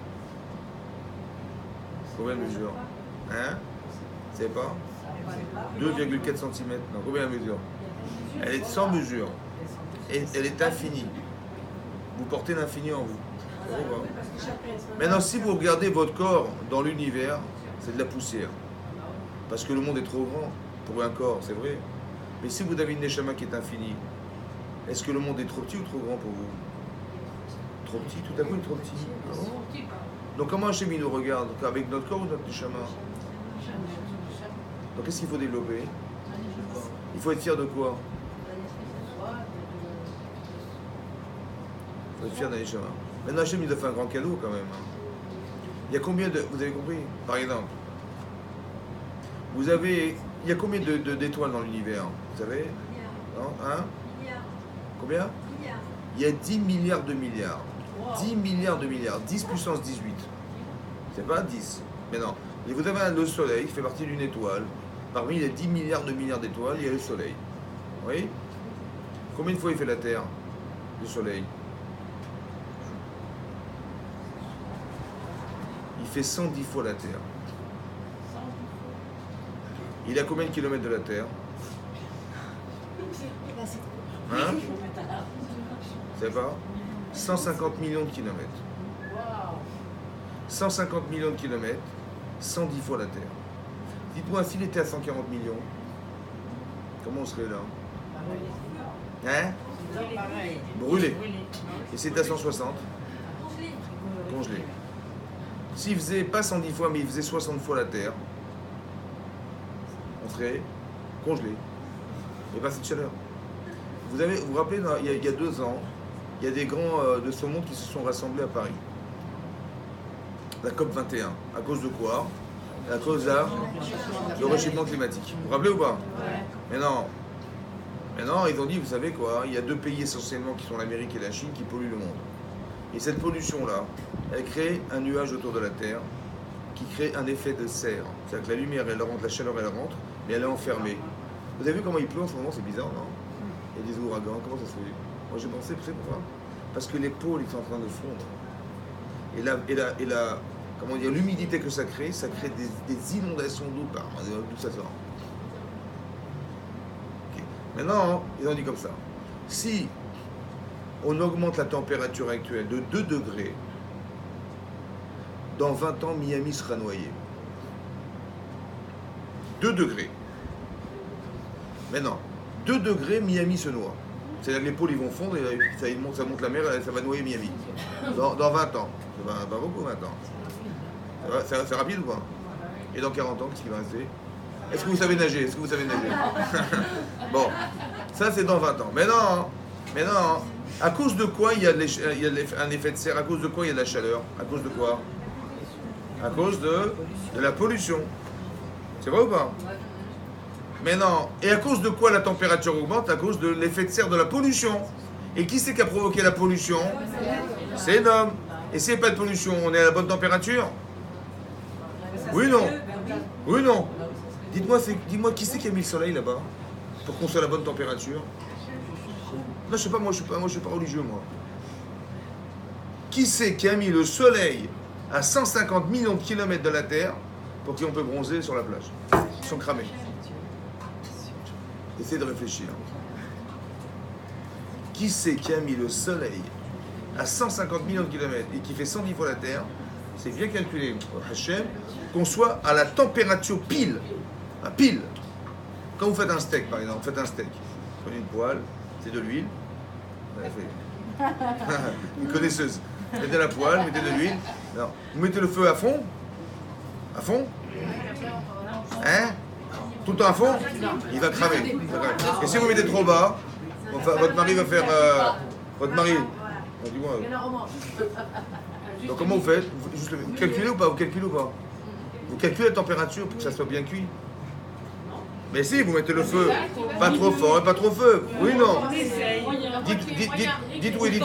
Combien elle mesure? Hein? Vous savez pas? 2,4 cm. Non, combien elle mesure? Elle est sans mesure. Et elle est infinie. Vous portez l'infini en vous. Maintenant, si vous regardez votre corps dans l'univers, c'est de la poussière. Parce que le monde est trop grand pour un corps, c'est vrai. Mais si vous avez une neshama qui est infinie, est-ce que le monde est trop petit ou trop grand pour vous? Trop petit, tout à coup il est trop petit. Ah bon? Donc comment Hachem il nous regarde? Avec notre corps ou notre neshama? Donc qu'est-ce qu'il faut développer? Il faut être fier de quoi? Il faut être fier d'un neshama. Maintenant Hachem il a fait un grand cadeau quand même. Il y a combien de... Vous avez compris? Par exemple, il y a combien d'étoiles dans l'univers? Vous savez? Non? Hein? Combien? Il y a 10 milliards de milliards. 10 milliards de milliards. 10 puissance 18. C'est pas 10. Mais non. Et vous avez le soleil qui fait partie d'une étoile. Parmi les 10 milliards d'étoiles, il y a le soleil. Oui? Combien de fois il fait la Terre? Le soleil? Il fait 110 fois la Terre. Il a combien de kilomètres de la Terre? Hein? Vous savez pas? 150 millions de kilomètres. 150 millions de kilomètres, 110 fois la Terre. Dites-moi, s'il était à 140 millions, comment on serait là? Hein? Brûlé. Et c'était à 160? Congelé. S'il faisait pas 110 fois, mais il faisait 60 fois la Terre, on serait congelé. Et pas cette chaleur. Vous vous rappelez, il y a 2 ans, il y a des grands de ce monde qui se sont rassemblés à Paris. La COP 21. À cause de quoi? À cause du réchauffement climatique. Vous vous rappelez ou pas? Mais non. Maintenant, ils ont dit, vous savez quoi, il y a 2 pays essentiellement qui sont l'Amérique et la Chine qui polluent le monde. Et cette pollution-là, elle crée un nuage autour de la Terre qui crée un effet de serre. C'est-à-dire que la lumière, elle rentre, la chaleur, elle rentre, mais elle est enfermée. Vous avez vu comment il pleut en ce moment? C'est bizarre, non? Il y a des ouragans, comment ça se fait? Moi, j'ai pensé, vous savez pourquoi? Parce que les pôles, ils sont en train de fondre. Et comment dire, l'humidité que ça crée des inondations d'eau par d'où ça sort. Okay. Maintenant, ils ont dit comme ça. Si on augmente la température actuelle de 2 degrés, dans 20 ans, Miami sera noyé. 2 degrés. Maintenant, 2 degrés, Miami se noie. C'est-à-dire que les pôles ils vont fondre et ça monte la mer et ça va noyer Miami. Dans 20 ans. Ça va beaucoup 20 ans. C'est rapide ou pas? Et dans 40 ans, qu'est-ce qui va rester? Est-ce que vous savez nager? Bon, ça c'est dans 20 ans. Mais non, à cause de quoi il y a un effet de serre? À cause de quoi il y a de la chaleur? À cause de quoi? À cause de la pollution. C'est vrai ou pas? Mais non. Et à cause de quoi la température augmente? À cause de l'effet de serre de la pollution. Et qui c'est qui a provoqué la pollution? C'est l'homme. Et s'il n'y a pas de pollution, on est à la bonne température? Oui, non. Oui, non. Dites-moi qui c'est qui a mis le soleil là-bas? Pour qu'on soit à la bonne température? Non, je sais pas, moi je suis pas religieux, moi. Qui c'est qui a mis le soleil à 150 millions de kilomètres de la Terre pour qu'on peut bronzer sur la plage? Ils sont cramés. Essayez de réfléchir. Qui c'est qui a mis le soleil à 150 millions de kilomètres et qui fait 110 fois la Terre? C'est bien calculé, Hachem, qu'on soit à la température pile. À pile. Quand vous faites un steak, par exemple, vous prenez une poêle, c'est de l'huile. Une connaisseuse. Mettez la poêle, mettez de l'huile. Non. Vous mettez le feu à fond. À fond. Hein? Tout le temps à fond, il va cramer. Et si vous mettez trop bas, votre mari va faire... votre mari... Dis-moi. Donc comment vous faites? Vous calculez ou pas? Vous calculez la température pour que ça soit bien cuit? Mais si, vous mettez le feu, pas trop fort et pas trop feu. Oui, non. Dites oui.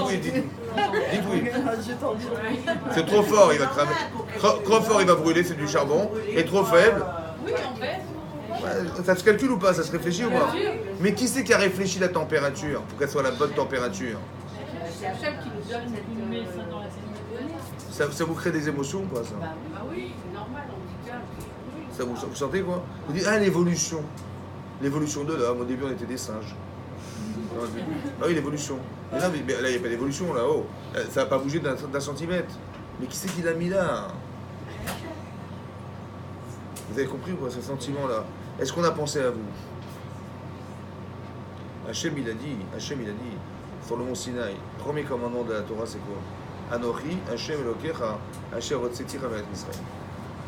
C'est trop fort, il va cramer. Trop fort, il va brûler, c'est du charbon. Et trop faible. Oui, en fait. Ça se calcule ou pas? Ça se réfléchit ou pas? Mais qui c'est qui a réfléchi la température pour qu'elle soit la bonne température? C'est Hachem qui nous donne cette... Ça vous crée des émotions ou pas, ça? Bah oui, c'est normal, en tout cas. Ça vous sentez quoi? Vous dites, ah, l'évolution. L'évolution de l'homme, au début on était des singes. Ah oui, l'évolution. Mais non, mais là, il n'y a pas d'évolution, là-haut. Ça n'a pas bougé d'un centimètre. Mais qui c'est qui l'a mis là? Vous avez compris quoi, ce sentiment-là? Est-ce qu'on a pensé à vous? Hachem il a dit, sur le mont Sinaï, premier commandement de la Torah c'est quoi? Anochi, Hachem Elokecha, Asher Hotzeti Chamelet Israël.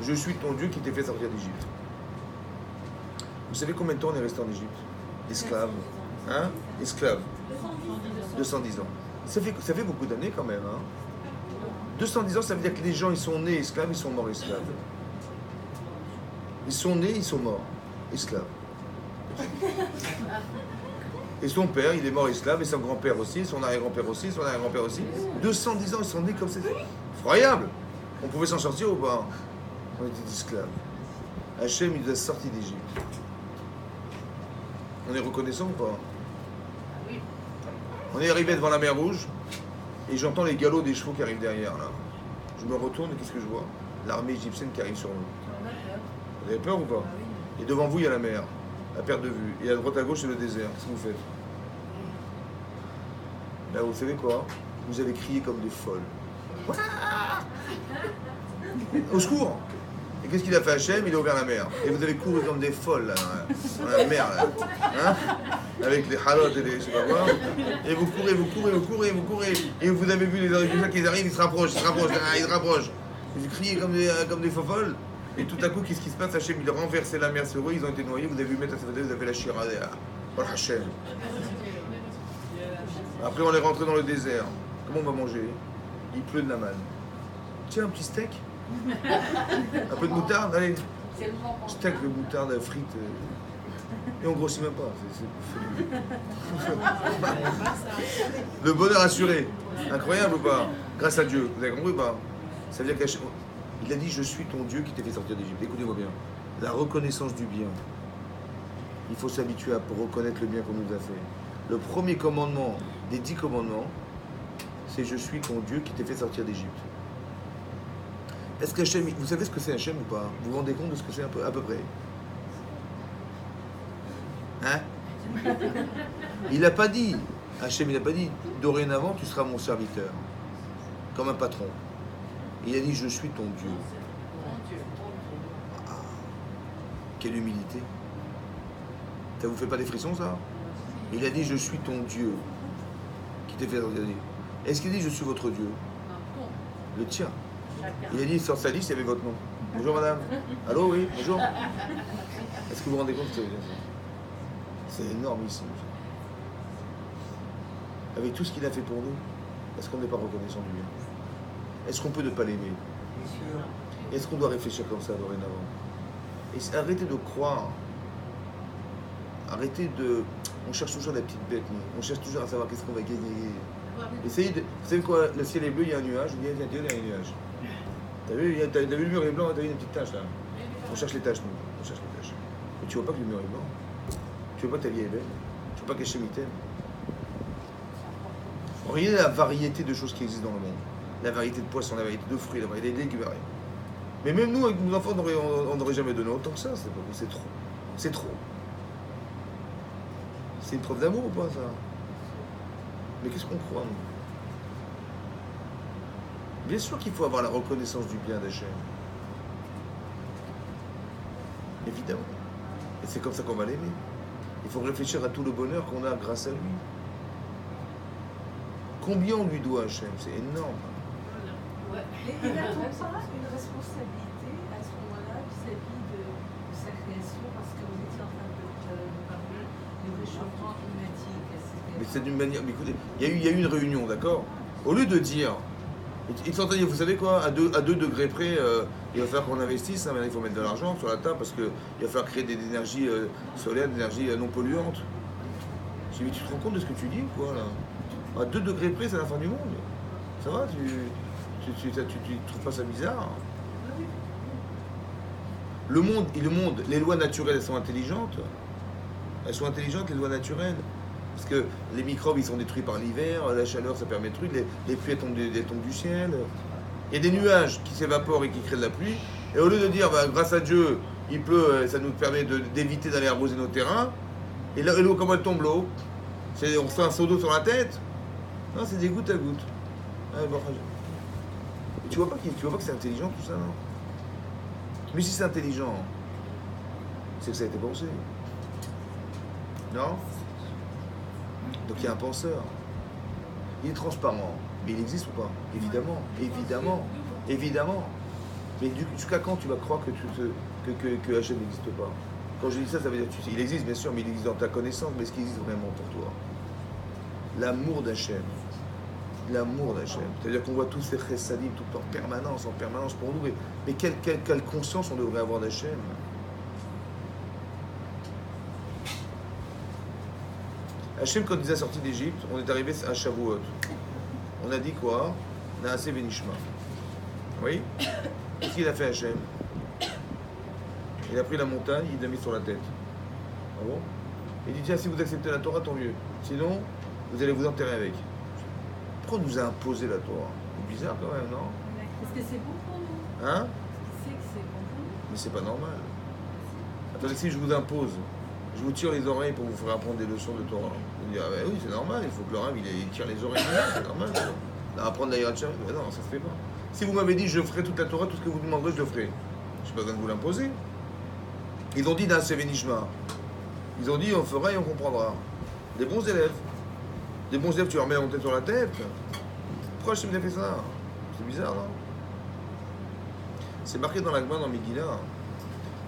Je suis ton Dieu qui t'ai fait sortir d'Égypte. Vous savez combien de temps on est resté en Égypte? Esclaves. Hein? Esclaves. 210 ans. Ça fait beaucoup d'années quand même. Hein? 210 ans, ça veut dire que les gens, ils sont nés esclaves, ils sont morts esclaves. Ils sont nés, ils sont morts esclaves. Et son père, il est mort esclave, et son grand-père aussi, son arrière-grand-père aussi, son arrière-grand-père aussi. 210 ans, ils sont nés comme ça. Incroyable! On pouvait s'en sortir ou pas? On était esclaves. Hachem, il nous a sortis d'Égypte. On est reconnaissant ou pas? On est arrivé devant la mer Rouge, et j'entends les galops des chevaux qui arrivent derrière, là. Je me retourne, et qu'est-ce que je vois? L'armée égyptienne qui arrive sur nous. Vous avez peur ou pas? Et devant vous, il y a la mer, à perte de vue. Et à droite à gauche, c'est le désert. Qu'est-ce que vous faites? Là, vous savez quoi? Vous avez crié comme des folles. Au secours! Et qu'est-ce qu'il a fait Hachem? Il a ouvert la mer. Et vous avez couru comme des folles, là, dans la mer, là. Hein? Avec les halotes et les je sais pas quoi. Et vous courez. Et vous avez vu les agriculteurs qui arrivent, ils se rapprochent, Ils criaient comme des folles. Et tout à coup, qu'est-ce qui se passe? Hachem, il a renversé la mer sur eux, ils ont été noyés. Vous avez vu mettre à sa vous avez la shira. Oh Hachem. Après, on est rentré dans le désert. Comment on va manger? Il pleut de la manne. Tiens, un petit steak? Un peu de moutarde, allez. Steak de moutarde, frites. Et on grossit même pas. Le bonheur assuré. Incroyable ou pas? Grâce à Dieu. Vous avez compris ou pas? Ça veut dire qu'Hachem, il a dit, je suis ton Dieu qui t'ai fait sortir d'Égypte. Écoutez-moi bien. La reconnaissance du bien. Il faut s'habituer à reconnaître le bien qu'on nous a fait. Le premier commandement des 10 commandements, c'est je suis ton Dieu qui t'ai fait sortir d'Égypte. Est-ce qu'Hachem, vous savez ce que c'est Hachem ou pas? Vous vous rendez compte de ce que c'est à peu près? Hein? Il n'a pas dit, Hachem, il n'a pas dit, dorénavant tu seras mon serviteur, comme un patron. Il a dit, je suis ton Dieu. Ah, quelle humilité. Ça vous fait pas des frissons, ça? Il a dit, je suis ton Dieu qui t'ai fait sortir. Est-ce qu'il dit, je suis votre Dieu? Le tien. Il a dit, sur sa liste, il y avait votre nom. Bonjour madame. Allô, oui, bonjour. Est-ce que vous vous rendez compte que ça veut dire ça? C'est énormissime. Avec tout ce qu'il a fait pour nous, est-ce qu'on n'est pas reconnaissant du bien? Est-ce qu'on peut ne pas l'aimer? Est-ce qu'on doit réfléchir comme ça dorénavant? Et arrêtez de croire. Arrêtez de... On cherche toujours la petite bête, nous. On cherche toujours à savoir qu'est-ce qu'on va gagner. Essayez de... Vous savez quoi? Le ciel est bleu, il y a un nuage. Il y a un nuage. T'as vu le mur est blanc, t'as vu une petite tache là? On cherche les taches, nous. On cherche les taches. Mais tu vois pas que le mur est blanc. Tu vois pas que ta vie est belle. Tu vois pas qu'Hachem t'aime. Regardez la variété de choses qui existent dans le monde. La variété de poissons, la variété de fruits, la variété de légumes. Mais même nous, avec nos enfants, on n'aurait jamais donné autant que ça. C'est trop. C'est trop. C'est une preuve d'amour ou pas, ça? Mais qu'est-ce qu'on croit, nous? Bien sûr qu'il faut avoir la reconnaissance du bien d'Hachem. Évidemment. Et c'est comme ça qu'on va l'aimer. Il faut réfléchir à tout le bonheur qu'on a grâce à lui. Combien on lui doit Hachem? C'est énorme. Ouais. Et il n'a pas une responsabilité à ce moment-là vis-à-vis de sa création parce que vous étiez en train de parler du réchauffement climatique, etc. Mais c'est d'une manière... Mais écoutez, il y a eu une réunion, d'accord? Au lieu de dire... Ils sont dit, vous savez quoi, à 2 degrés près, il va falloir qu'on investisse, hein, il faut mettre de l'argent sur la table parce qu'il va falloir créer des énergies solaires, des énergies non polluantes. J'ai dit, mais tu te rends compte de ce que tu dis ou quoi là? À 2 degrés près, c'est la fin du monde. Ça va, tu trouves pas ça bizarre? Le monde, les lois naturelles, elles sont intelligentes. Elles sont intelligentes, les lois naturelles. Parce que les microbes, ils sont détruits par l'hiver, la chaleur, ça permet de trucs, les pluies, elles tombent du ciel. Il y a des nuages qui s'évaporent et qui créent de la pluie. Et au lieu de dire, bah, grâce à Dieu, il pleut, ça nous permet d'éviter d'aller arroser nos terrains. Et l'eau, comment elle tombe, l'eau? On fait un seau d'eau sur la tête? Non, c'est des gouttes à gouttes. Ah, bon, tu vois pas que c'est intelligent tout ça, non? Mais si c'est intelligent, c'est que ça a été pensé. Non? Donc il y a un penseur. Il est transparent, mais il existe ou pas? Évidemment, évidemment, évidemment. Mais jusqu'à quand tu vas croire que Hachem n'existe pas? Quand je dis ça, ça veut dire il existe bien sûr, mais il existe dans ta connaissance, mais est-ce qu'il existe vraiment pour toi? L'amour d'Hachem. L'amour d'Hachem. C'est-à-dire qu'on voit tous ces chessadim tout en permanence pour nous. Mais quelle conscience on devrait avoir d'Hachem? Hachem, quand il nous a sortis d'Égypte, on est arrivé à Shavuot. On a dit quoi? Naase Venishma. Oui? Qu'est-ce qu'il a fait Hachem? Il a pris la montagne, il l'a mis sur la tête. Ah bon? Il dit tiens, si vous acceptez la Torah, tant mieux. Sinon, vous allez vous enterrer avec. Pourquoi on nous a imposé la Torah? C'est bizarre quand même, non? Parce que c'est bon pour nous. Hein? C'est que c'est bon pour nous. Mais c'est pas normal. Attendez, si je vous impose, je vous tire les oreilles pour vous faire apprendre des leçons de Torah. Vous direz, ah ben oui, c'est normal, il faut que le rave il tire les oreilles. C'est normal. Apprendre la hiérarchie, mais non, ça se fait pas. Si vous m'avez dit, je ferai toute la Torah, tout ce que vous demanderez, je le ferai. Je n'ai pas besoin de vous l'imposer. Ils ont dit dans Sevenishma. Ils ont dit, on fera et on comprendra. Des bons élèves. Des bons élèves, tu leur mets la tête sur la tête. Pourquoi je t'ai fait ça? C'est bizarre, non? C'est marqué dans la Gemara, dans Megillah.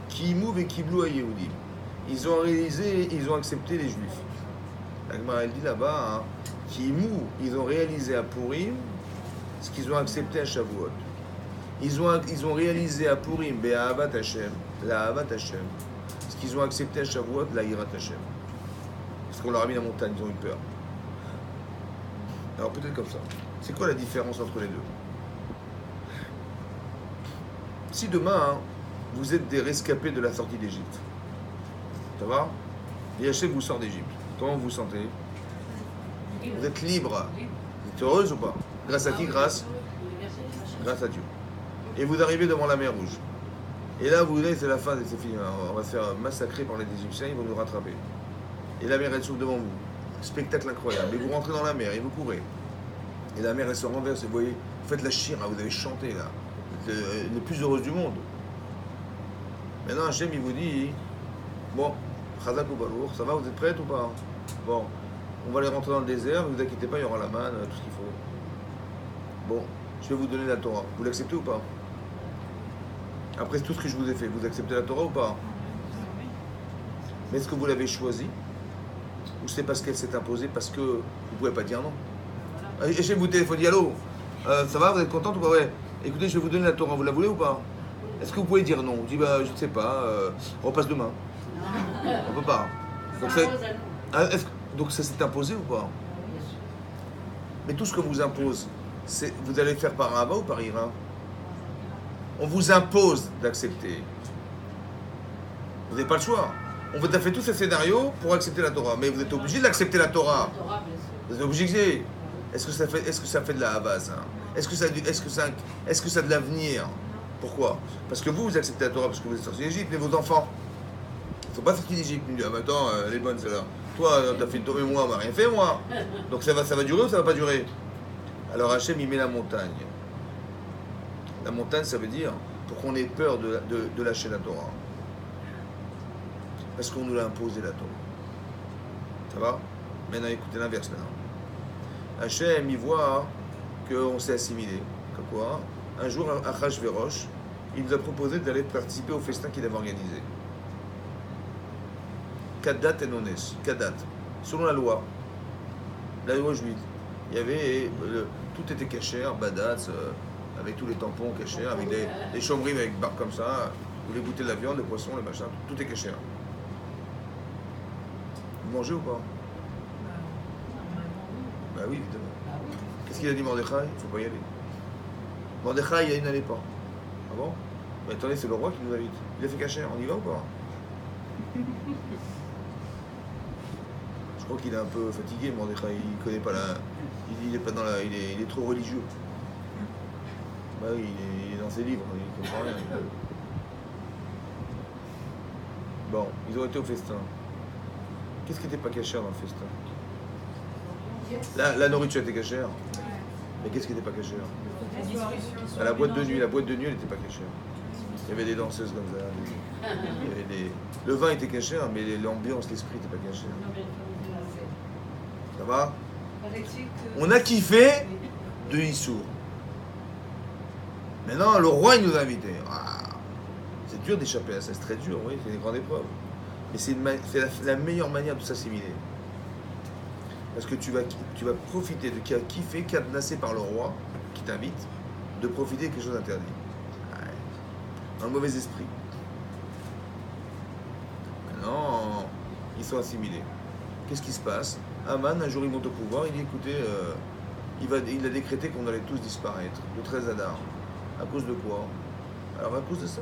Qui mouve et qui blou à Yehudim. Ils ont réalisé, ils ont accepté les Juifs. La Gemara, elle dit là-bas, hein, qui mou, ils ont réalisé à Purim ce qu'ils ont accepté à Shavuot. Ils ont réalisé à Purim, Be'ahavat Hashem, la Ahavat Hashem, ce qu'ils ont accepté à Shavuot, la Hirat Hashem. Parce qu'on leur a mis la montagne, ils ont eu peur. Alors peut-être comme ça. C'est quoi la différence entre les deux? Si demain, hein, vous êtes des rescapés de la sortie d'Égypte, ça va? Et Hachem vous sort d'Égypte, comment vous vous sentez? Vous êtes libre. Vous êtes heureuse ou pas? Grâce à qui? Grâce à Dieu. Et vous arrivez devant la mer Rouge. Et là, vous voyez, c'est la fin, c'est fini. On va se faire massacrer par les Égyptiens, ils vont nous rattraper. Et la mer, elle s'ouvre devant vous. Spectacle incroyable. Et vous rentrez dans la mer et vous courez. Et la mer, elle se renverse et vous voyez, vous faites la chira, vous avez chanté là. Vous êtes les plus heureuses du monde. Maintenant, Hachem, il vous dit, bon, Chazak ou Balour, ça va, vous êtes prêtes ou pas? Bon, on va aller rentrer dans le désert, ne vous inquiétez pas, il y aura la manne, tout ce qu'il faut. Bon, je vais vous donner la Torah. Vous l'acceptez ou pas? Après tout ce que je vous ai fait, vous acceptez la Torah ou pas? Mais est-ce que vous l'avez choisi? Ou c'est parce qu'elle s'est imposée, parce que vous ne pouvez pas dire non? Et chez vous téléphonez, allô, ça va, vous êtes contente ou pas? Ouais. Écoutez, je vais vous donner la Torah, vous la voulez ou pas? Est-ce que vous pouvez dire non? Je dis, bah, je ne sais pas, on repasse demain. On peut pas. Donc ça s'est imposé ou pas? Mais tout ce que vous impose, vous allez le faire par Ahava ou par Ira? On vous impose d'accepter. Vous n'avez pas le choix. On vous a fait tous ces scénarios pour accepter la Torah. Mais vous êtes obligé d'accepter la Torah. Vous êtes obligé. Est-ce que ça fait de la Ahava, ça? Est-ce que ça a de l'avenir? Pourquoi? Parce que vous acceptez la Torah parce que vous êtes sortis d'Égypte, mais vos enfants ne sont pas sortis d'Égypte. Ils disent, ah bah attends, elle est bonne celle-là. Toi, t'as fait une Torah, mais moi, on m'a rien fait, moi. Donc ça va durer ou ça va pas durer? Alors Hachem, il met la montagne. La montagne, ça veut dire pour qu'on ait peur de lâcher la Torah. Parce qu'on nous l'a imposé, la Torah. Ça va? Maintenant, écoutez l'inverse, maintenant. Hachem, il voit qu'on s'est assimilé. Comme quoi, un jour, Achashverosh, il nous a proposé d'aller participer au festin qu'il avait organisé. Kadat et Nones. Kadat. Selon la loi juive, il y avait tout était cachère, badatz, avec tous les tampons cachers, avec des chambris avec barres comme ça. Vous voulez goûter de la viande, le poisson, le machin, tout est cachère. Vous mangez ou pas? Bah oui, évidemment. Qu'est-ce qu'il a dit Mordechai? Il ne faut pas y aller. Mordechai, il n'allait pas. Ah bon? Mais attendez, c'est le roi qui nous invite. Il a fait cachère, on y va ou pas? Je crois qu'il est un peu fatigué, Mordechai. Il connaît pas la. Il est pas dans la. Il est trop religieux. Bah oui, il est dans ses livres, il comprend rien. Bon, ils ont été au festin. Qu'est-ce qui n'était pas cachère dans le festin? La nourriture était cachère. Mais qu'est-ce qui n'était pas cachère? La boîte de nuit, elle n'était pas cachère. y avait des danseuses comme ça. Il y avait le vin était caché, hein, mais l'ambiance, l'esprit n'était pas caché. Ça va? On a kiffé de Issour. Maintenant, le roi, il nous a invités. Ah, c'est dur d'échapper à ça, c'est très dur, oui, c'est une grande épreuve. Mais c'est la meilleure manière de s'assimiler. Parce que tu vas profiter de qui a kiffé, cadenassé par le roi, qui t'invite, de profiter de quelque chose d'interdit. Ouais. Dans le mauvais esprit. Maintenant, ils sont assimilés. Qu'est-ce qui se passe? Aman, un jour, il monte au pouvoir, il dit écoutez, il a décrété qu'on allait tous disparaître, le 13 Adar. À cause de quoi? Alors, à cause de ça.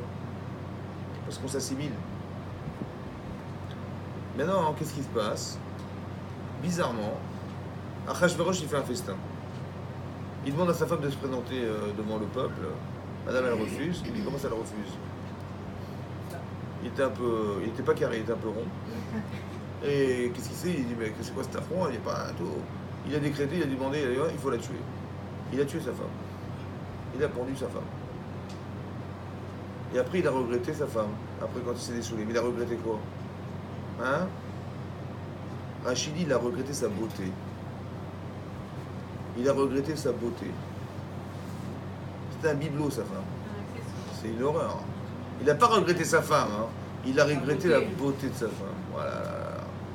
Parce qu'on s'assimile. Maintenant, qu'est-ce qui se passe? Bizarrement, Achashverosh, il fait un festin. Il demande à sa femme de se présenter devant le peuple. Madame, elle refuse. Il dit comment ça, elle refuse? Il était pas carré, il était un peu rond. Et qu'est-ce qu'il sait? Il dit mais c'est quoi cet affront? Il n'est pas un tout. Il a décrété, il a demandé, il faut la tuer. Il a tué sa femme. Il a pendu sa femme. Et après, il a regretté sa femme. Après, quand il s'est dessoulé. Mais il a regretté quoi? Hein? Rachidi, il a regretté sa beauté. Il a regretté sa beauté. C'était un bibelot, sa femme. C'est une horreur. Il n'a pas regretté sa femme. Hein. Il a regretté la beauté de sa femme. Voilà.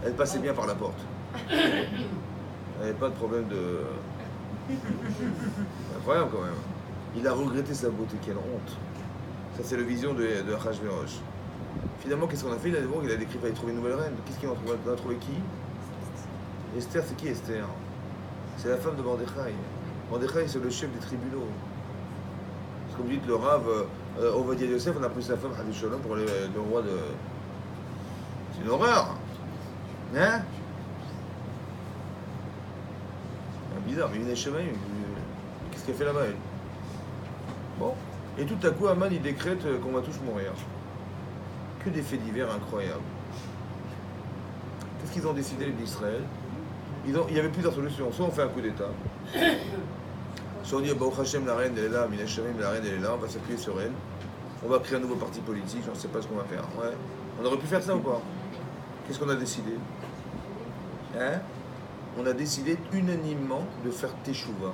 Elle passait bien par la porte. Elle n'avait pas de problème de... C'est incroyable quand même. Il a regretté sa beauté. Quelle honte. Ça, c'est la vision de Achashverosh. Finalement, qu'est-ce qu'on a fait? Il a décrit qu'il fallait trouver une nouvelle reine. Qu'est-ce qu'il a trouvé qui? Esther, c'est qui Esther? C'est la femme de Mordechai. Mordechai, c'est le chef des tribunaux. Parce que vous dites, le Rav Ovadia Yosef, on a pris sa femme Hadith Shalom pour le roi de... C'est une horreur. Hein? Bizarre, mais une échemaille. Qu'est-ce qu'elle fait là-bas, elle? Bon. Et tout à coup, Aman, il décrète qu'on va tous mourir. Que des faits divers incroyables. Qu'est-ce qu'ils ont décidé, les d'Israël? Il y avait plusieurs solutions. Soit on fait un coup d'État. Soit on dit, Baruch Hashem, la reine, elle est là, Mina Shamim, la reine, elle est là, on va s'appuyer sur elle. On va créer un nouveau parti politique, je ne sais pas ce qu'on va faire. Ouais. On aurait pu faire ça ou pas? Qu'est-ce qu'on a décidé? Hein? On a décidé unanimement de faire Teshuvah.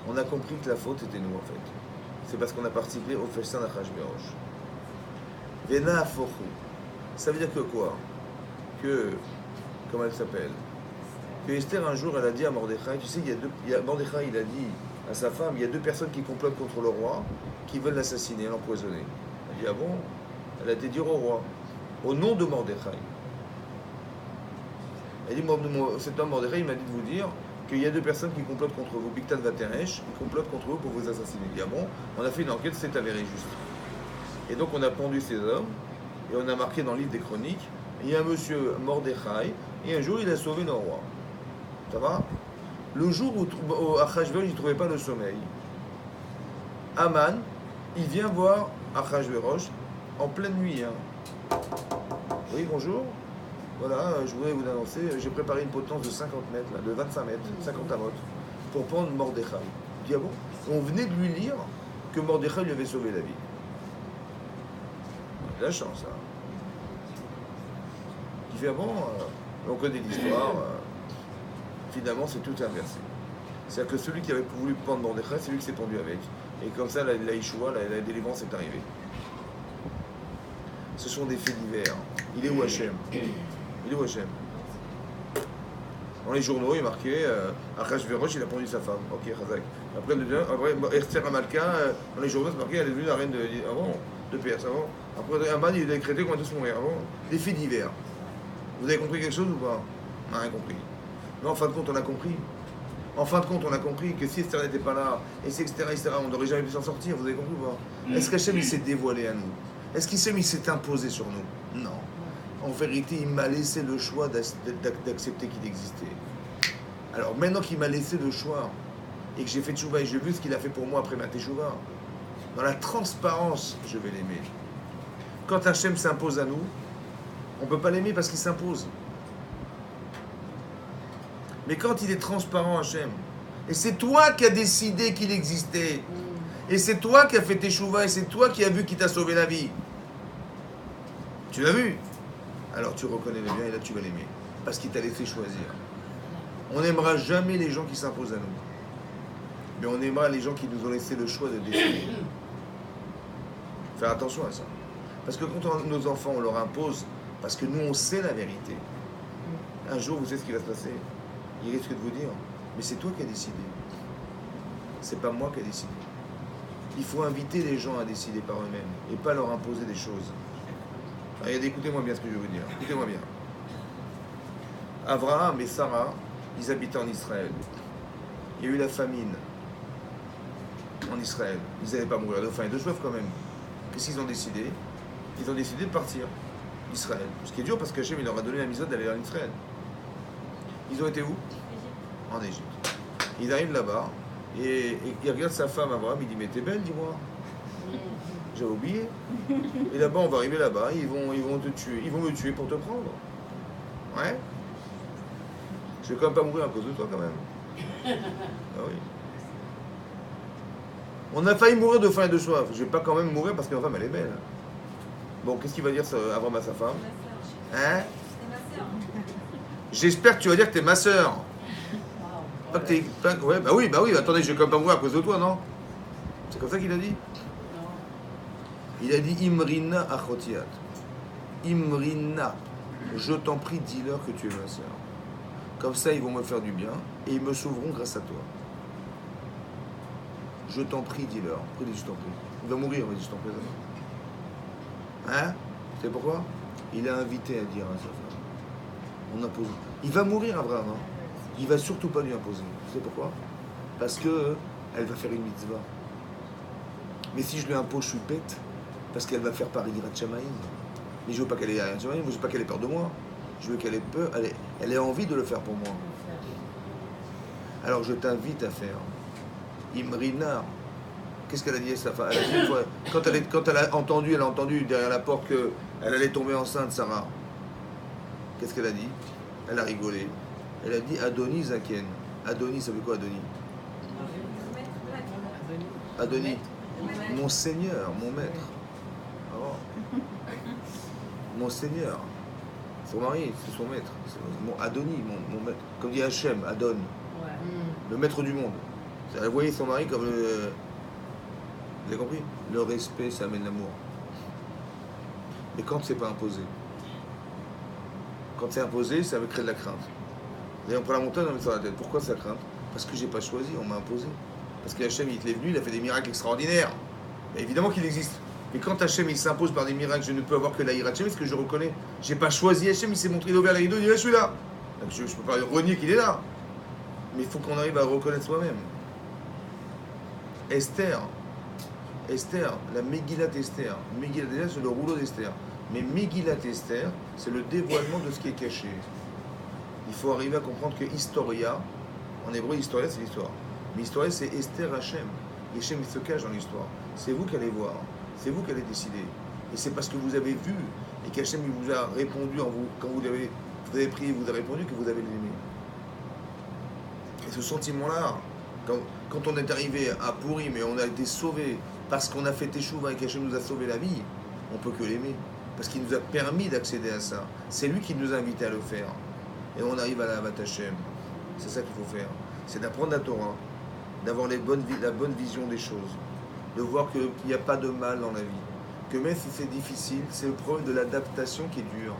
On a compris que la faute était nous, en fait. C'est parce qu'on a participé au festin d'Achashverosh. Vena Afochu. Ça veut dire que quoi? Que, comment elle s'appelle? Que Esther, un jour, elle a dit à Mordechai, tu sais, Mordechai, il a dit à sa femme, il y a deux personnes qui complotent contre le roi, qui veulent l'assassiner, l'empoisonner. Elle dit, ah bon? Elle a été dire au roi, au nom de Mordechai. Elle dit, cet homme Mordechai, il m'a dit de vous dire qu'il y a deux personnes qui complotent contre vous, Bigtan Vateresh, qui complotent contre vous pour vous assassiner. Il dit, ah bon? On a fait une enquête, c'est avéré juste. Et donc on a pendu ces hommes, et on a marqué dans le livre des chroniques, il y a un monsieur Mordechai, et un jour il a sauvé nos rois. Ça va? Le jour où Achashverosh ne trouvait pas le sommeil, Aman, il vient voir Achashverosh en pleine nuit. Hein. Oui, bonjour. Voilà, je voudrais vous annoncer, j'ai préparé une potence de 50 mètres, là, de 25 mètres, 50 amotes, pour prendre Mordechai. Il dit, ah bon? On venait de lui lire que Mordechai lui avait sauvé la vie. Il a de la chance, hein. Il fait, ah bon, on connaît l'histoire. Finalement, c'est tout inversé. C'est-à-dire que celui qui avait voulu prendre Mordechai, c'est lui qui s'est pendu avec. Et comme ça, la Yeshua, la délivrance est arrivée. Ce sont des faits divers. Il est où Hachem? Il est où Hachem? Dans les journaux, il est marqué Achashverosh, il a pendu sa femme. Ok, Chazak. Après, Esther Amalka, dans les journaux, c'est marqué, elle est devenue la reine de Perse. Après, Aman, il a décrété qu'on va tous mourir. Des faits divers. Vous avez compris quelque chose ou pas? On n'a rien compris. Mais en fin de compte, on a compris. En fin de compte, on a compris que si Esther n'était pas là, et c'est etc., on n'aurait jamais pu s'en sortir. Vous avez compris ou pas? Est-ce qu'Hachem, il s'est dévoilé à nous? Est-ce qu'Hachem, il s'est imposé sur nous? Non. En vérité, il m'a laissé le choix d'accepter qu'il existait. Alors maintenant qu'il m'a laissé le choix, et que j'ai fait tchouva, et j'ai vu ce qu'il a fait pour moi après ma tchouva, dans la transparence, je vais l'aimer. Quand Hachem s'impose à nous, on ne peut pas l'aimer parce qu'il s'impose. Mais quand il est transparent, Hachem, et c'est toi qui as décidé qu'il existait, Et c'est toi qui as fait tes chouvas et c'est toi qui as vu qui t'a sauvé la vie. Tu l'as vu? Alors tu reconnais le bien et là tu vas l'aimer. Parce qu'il t'a laissé choisir. On n'aimera jamais les gens qui s'imposent à nous. Mais on aimera les gens qui nous ont laissé le choix de décider. Faire attention à ça. Parce que quand nos enfants, on leur impose, parce que nous, on sait la vérité. Un jour, vous savez ce qui va se passer. Il risque de vous dire, mais c'est toi qui as décidé. C'est pas moi qui ai décidé. Il faut inviter les gens à décider par eux-mêmes et pas leur imposer des choses. Regardez, écoutez-moi bien ce que je vais vous dire. Écoutez-moi bien. Abraham et Sarah, ils habitaient en Israël. Il y a eu la famine en Israël. Ils n'allaient pas mourir de faim et de soif quand même. Qu'est-ce qu'ils ont décidé? Ils ont décidé de partir d'Israël. Ce qui est dur parce qu'Hachem il leur a donné la mise d'aller en Israël. Ils ont été où? En Égypte. Ils arrivent là-bas et il regarde sa femme Abraham, il dit mais t'es belle, dis-moi. J'avais oublié. Et là-bas, on va arriver là-bas, ils vont te tuer, ils vont me tuer pour te prendre. Ouais. Je vais quand même pas mourir à cause de toi quand même. Ah oui. On a failli mourir de faim et de soif. Je vais pas quand même mourir parce que ma femme elle est belle. Bon, qu'est-ce qu'il va dire Abraham à sa femme? Hein? J'espère que tu vas dire que t'es ma soeur. Pas que t'es. Ouais, bah oui, attendez, je vais quand même pas mourir à cause de toi, non? C'est comme ça qu'il a dit? Il a dit Imrina achotiat. Imrina, je t'en prie, dis-leur que tu es ma soeur. Comme ça, ils vont me faire du bien et ils me sauveront grâce à toi. Je t'en prie, dis-leur. Pourquoi il dit je t'en prie? Il va mourir, mais je t'en prie. Hein? Tu sais pourquoi? Il a invité à dire à sa femme. On impose. Il va mourir, Abraham. Hein? Il va surtout pas lui imposer. Tu sais pourquoi? Parce que elle va faire une mitzvah. Mais si je lui impose, je suis bête. Parce qu'elle va faire par Yirat Shamaïm. Mais je veux pas qu'elle ait Yirat Shamaïm, je veux pas qu'elle ait peur de moi. Je veux qu'elle ait peur, elle ait envie de le faire pour moi. Alors je t'invite à faire. Imrina. Qu'est-ce qu'elle a dit à sa femme? Quand elle a entendu derrière la porte qu'elle allait tomber enceinte, Sarah. Qu'est-ce qu'elle a dit? Elle a rigolé. Elle a dit Adoni Zaken. Adoni, ça veut quoi Adoni? Adoni. Mon Seigneur, mon maître. Oh. Mon Seigneur. Son mari, c'est son maître. C'est mon Adoni, mon maître. Comme dit Hachem, Adon. Le maître du monde. Elle voyait son mari comme le. Vous avez compris? Le respect, ça amène l'amour. Mais quand c'est pas imposé. Quand c'est imposé, ça veut créer de la crainte. Et on prend la montagne, on met sur la tête. Pourquoi ça crainte? Parce que j'ai pas choisi, on m'a imposé. Parce que Hachem, il est venu, il a fait des miracles extraordinaires. Et évidemment qu'il existe. Mais quand Hachem, il s'impose par des miracles, je ne peux avoir que la Yirat Hachem, parce que je reconnais. J'ai pas choisi Hachem, il s'est montré, il a ouvert la rideau, il dit, je suis là. Donc je ne peux pas renier qu'il est là. Mais il faut qu'on arrive à le reconnaître soi-même. Esther, la Megillat Esther. Megillat Esther, c'est le rouleau d'Esther. Mais Megillat Esther, c'est le dévoilement de ce qui est caché. Il faut arriver à comprendre que Historia, en hébreu, Historia, c'est l'histoire. Mais Historia, c'est Esther Hachem. Hachem, il se cache dans l'histoire. C'est vous qui allez voir. C'est vous qui allez décider. Et c'est parce que vous avez vu et qu'Hachem il vous a répondu quand vous avez prié, vous avez répondu que vous avez aimé. Et ce sentiment-là, quand on est arrivé à Pourim et on a été sauvé parce qu'on a fait Teshuvah et qu'Hachem nous a sauvé la vie, on peut que l'aimer. Parce qu'il nous a permis d'accéder à ça. C'est lui qui nous a invités à le faire. Et on arrive à la Havat Hachem. C'est ça qu'il faut faire. C'est d'apprendre la Torah, d'avoir la bonne vision des choses, de voir qu'il n'y a pas de mal dans la vie. Que même si c'est difficile, c'est le problème de l'adaptation qui est dur.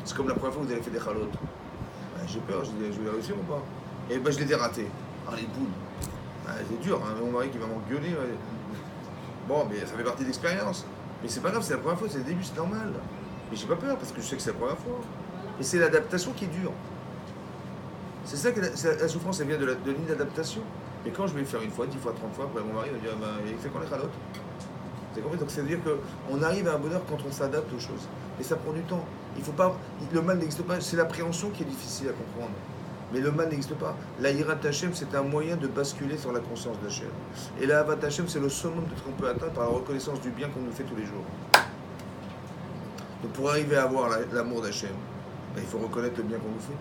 C'est comme la première fois que vous avez fait des chalotes. Ben, j'ai peur, je vais réussir ou pas? Et ben je les ai ratés. Ah les boules. Ben, c'est dur, hein, mon mari qui va m'engueuler. Ouais. Bon, mais ça fait partie de l'expérience. Mais c'est pas grave, c'est la première fois, c'est le début, c'est normal. Mais j'ai pas peur parce que je sais que c'est la première fois. Et c'est l'adaptation qui est dure. C'est ça que la souffrance, elle vient de l'inadaptation. Mais quand je vais le faire une fois, 10 fois, 30 fois, après mon mari va dire il fait quand les chalotes. Vous avez compris? Donc c'est-à-dire qu'on arrive à un bonheur quand on s'adapte aux choses. Et ça prend du temps. Il faut pas. Le mal n'existe pas. C'est l'appréhension qui est difficile à comprendre. Mais le mal n'existe pas. La Yirat Hachem, c'est un moyen de basculer sur la conscience d'Hachem. Et la Havat Hachem, c'est le summum de ce qu'on peut atteindre par la reconnaissance du bien qu'on nous fait tous les jours. Donc pour arriver à avoir l'amour d'Hachem, ben, il faut reconnaître le bien qu'on nous fait.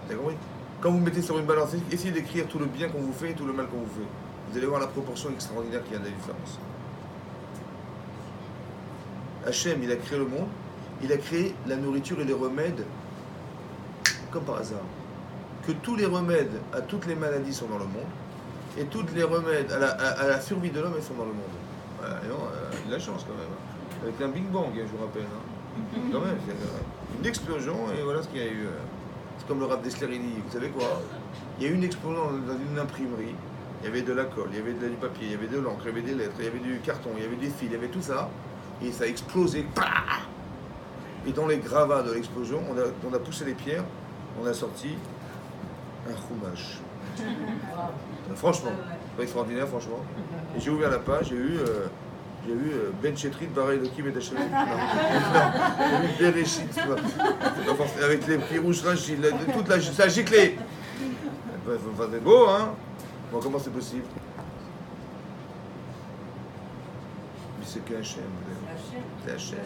Vous avez compris? Quand vous mettez sur une balance, essayez d'écrire tout le bien qu'on vous fait et tout le mal qu'on vous fait. Vous allez voir la proportion extraordinaire qu'il y a de la différence. Hachem, il a créé le monde, il a créé la nourriture et les remèdes comme par hasard. Que tous les remèdes à toutes les maladies sont dans le monde, et tous les remèdes à la survie de l'homme, elles sont dans le monde. Voilà, et non, il a de la chance quand même. Avec un Big Bang, je vous rappelle. Quand même, c'est une explosion, et voilà ce qu'il y a eu. C'est comme le Rav Dessler, il dit, vous savez quoi? Il y a eu une explosion dans une imprimerie, il y avait de la colle, il y avait du papier, il y avait de l'encre, il y avait des lettres, il y avait du carton, il y avait des fils, il y avait tout ça, et ça a explosé. Et dans les gravats de l'explosion, on a poussé les pierres, on a sorti un chumash. Franchement, pas extraordinaire, franchement. Et j'ai ouvert la page, j'ai eu Ben Chetrit, Baray Elohim et Hachem. J'ai eu Bereshit, tu vois. Avec les petits rouges Rachid, toute ça a giclé. C'est beau, hein? Bon, comment c'est possible? Mais c'est que Hachem. C'est Hachem.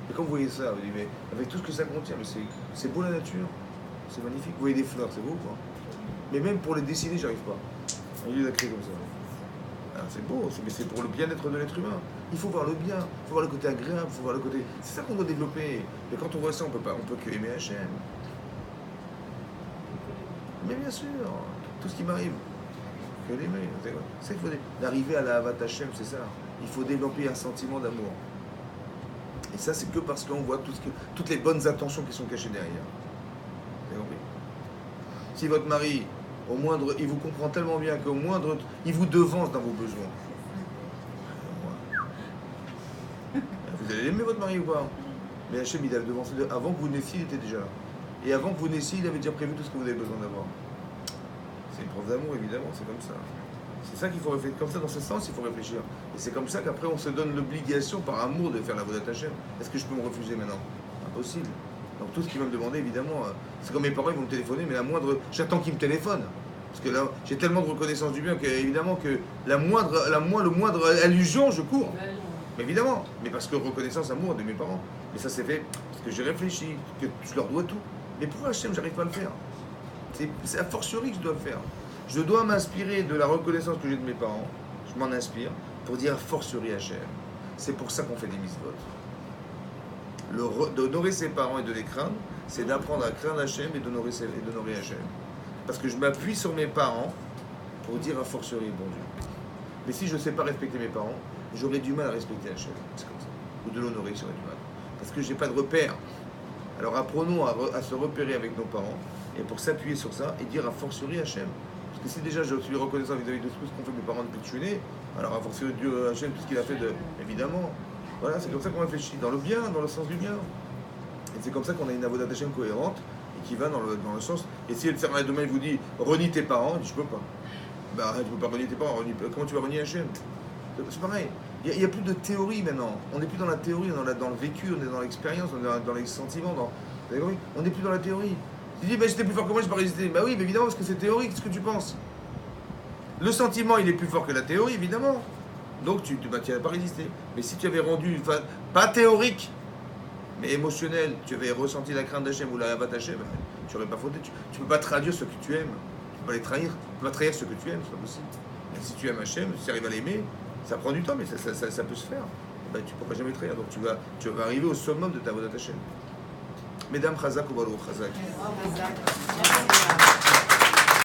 Et quand vous voyez ça, vous dites, mais avec tout ce que ça contient, mais c'est beau la nature. C'est magnifique. Vous voyez des fleurs, c'est beau, quoi. Mais même pour les dessiner, j'arrive pas. Il a créé comme ça. Alors, c'est beau, mais c'est pour le bien-être de l'être humain. Il faut voir le bien, il faut voir le côté agréable, il faut voir le côté. C'est ça qu'on doit développer. Et quand on voit ça, on peut que aimer Hachem. Mais bien sûr, tout ce qui m'arrive, que l'aimer. C'est ça qu'il faut d'arriver à la Havat Hachem, c'est ça. Il faut développer un sentiment d'amour. Et ça, c'est que parce qu'on voit toutes les bonnes intentions qui sont cachées derrière. Vous avez compris? Si votre mari, au moindre, il vous comprend tellement bien qu'au moindre, il vous devance dans vos besoins. Vous allez aimer votre mari ou pas? Mais Hachem, il a devancé avant que vous naissiez, il était déjà là. Et avant que vous naissiez, il avait déjà prévu tout ce que vous avez besoin d'avoir. C'est une preuve d'amour, évidemment, c'est comme ça. C'est ça qu'il faut réfléchir. Comme ça, dans ce sens, il faut réfléchir. Et c'est comme ça qu'après, on se donne l'obligation, par amour, de faire la Avodat Hachem. Est-ce que je peux me refuser maintenant? Impossible. Donc tout ce qu'il va me demander, évidemment, c'est comme mes parents, ils vont me téléphoner, mais j'attends qu'ils me téléphonent. Parce que là, j'ai tellement de reconnaissance du bien qu'évidemment que le moindre allusion, je cours. Mais évidemment, mais parce que reconnaissance, amour de mes parents. Mais ça s'est fait parce que j'ai réfléchi, que je leur dois tout. Mais pour Hachem, j'arrive pas à le faire. C'est a fortiori que je dois le faire. Je dois m'inspirer de la reconnaissance que j'ai de mes parents. Je m'en inspire pour dire a fortiori Hachem. C'est pour ça qu'on fait des mitzvot. D'honorer ses parents et de les craindre, c'est d'apprendre à craindre Hachem et d'honorer Hachem. Parce que je m'appuie sur mes parents pour dire a fortiori bon Dieu. Mais si je ne sais pas respecter mes parents, j'aurai du mal à respecter Hachem. C'est comme ça. Ou de l'honorer, j'aurai du mal. Parce que je n'ai pas de repère. Alors apprenons à se repérer avec nos parents et pour s'appuyer sur ça et dire a fortiori Hachem. Parce que si déjà je suis reconnaissant vis-à-vis de tout ce qu'ont fait mes parents depuis que je suis né, alors a fortiori Dieu Hachem, tout ce qu'il a fait évidemment. Voilà, c'est comme ça qu'on réfléchit, dans le bien, dans le sens du bien. Et c'est comme ça qu'on a une Avodat Hachem cohérente et qui va dans le sens. Et si le Seigneur demain il vous dit renie tes parents, il dit je peux pas. Bah tu peux pas renier tes parents, comment tu vas renier Hachem? C'est pareil. Il n'y a plus de théorie maintenant. On n'est plus dans la théorie, on est dans le vécu, on est dans l'expérience, on est dans les sentiments. On n'est plus dans la théorie. Tu dis, j'étais plus fort que moi, je n'ai pas résisté. Bah oui, mais évidemment, parce que c'est théorique, ce que tu penses. Le sentiment, il est plus fort que la théorie, évidemment. Donc, tu n'as pas résisté. Mais si tu avais rendu, pas théorique, mais émotionnel, tu avais ressenti la crainte d'Hachem ou la Havat Hachem, tu n'aurais pas fauté. Tu ne peux pas traduire ce que tu aimes. Tu ne peux pas les trahir. Tu ne peux pas trahir ce que tu aimes, c'est pas possible. Et si tu aimes Hachem, si tu arrives à l'aimer, ça prend du temps, mais ça peut se faire. Tu ne pourras jamais trahir. Donc, tu vas arriver au summum de ta Avodat Hachem. Mesdames, Chazak ou Baruch Chazak.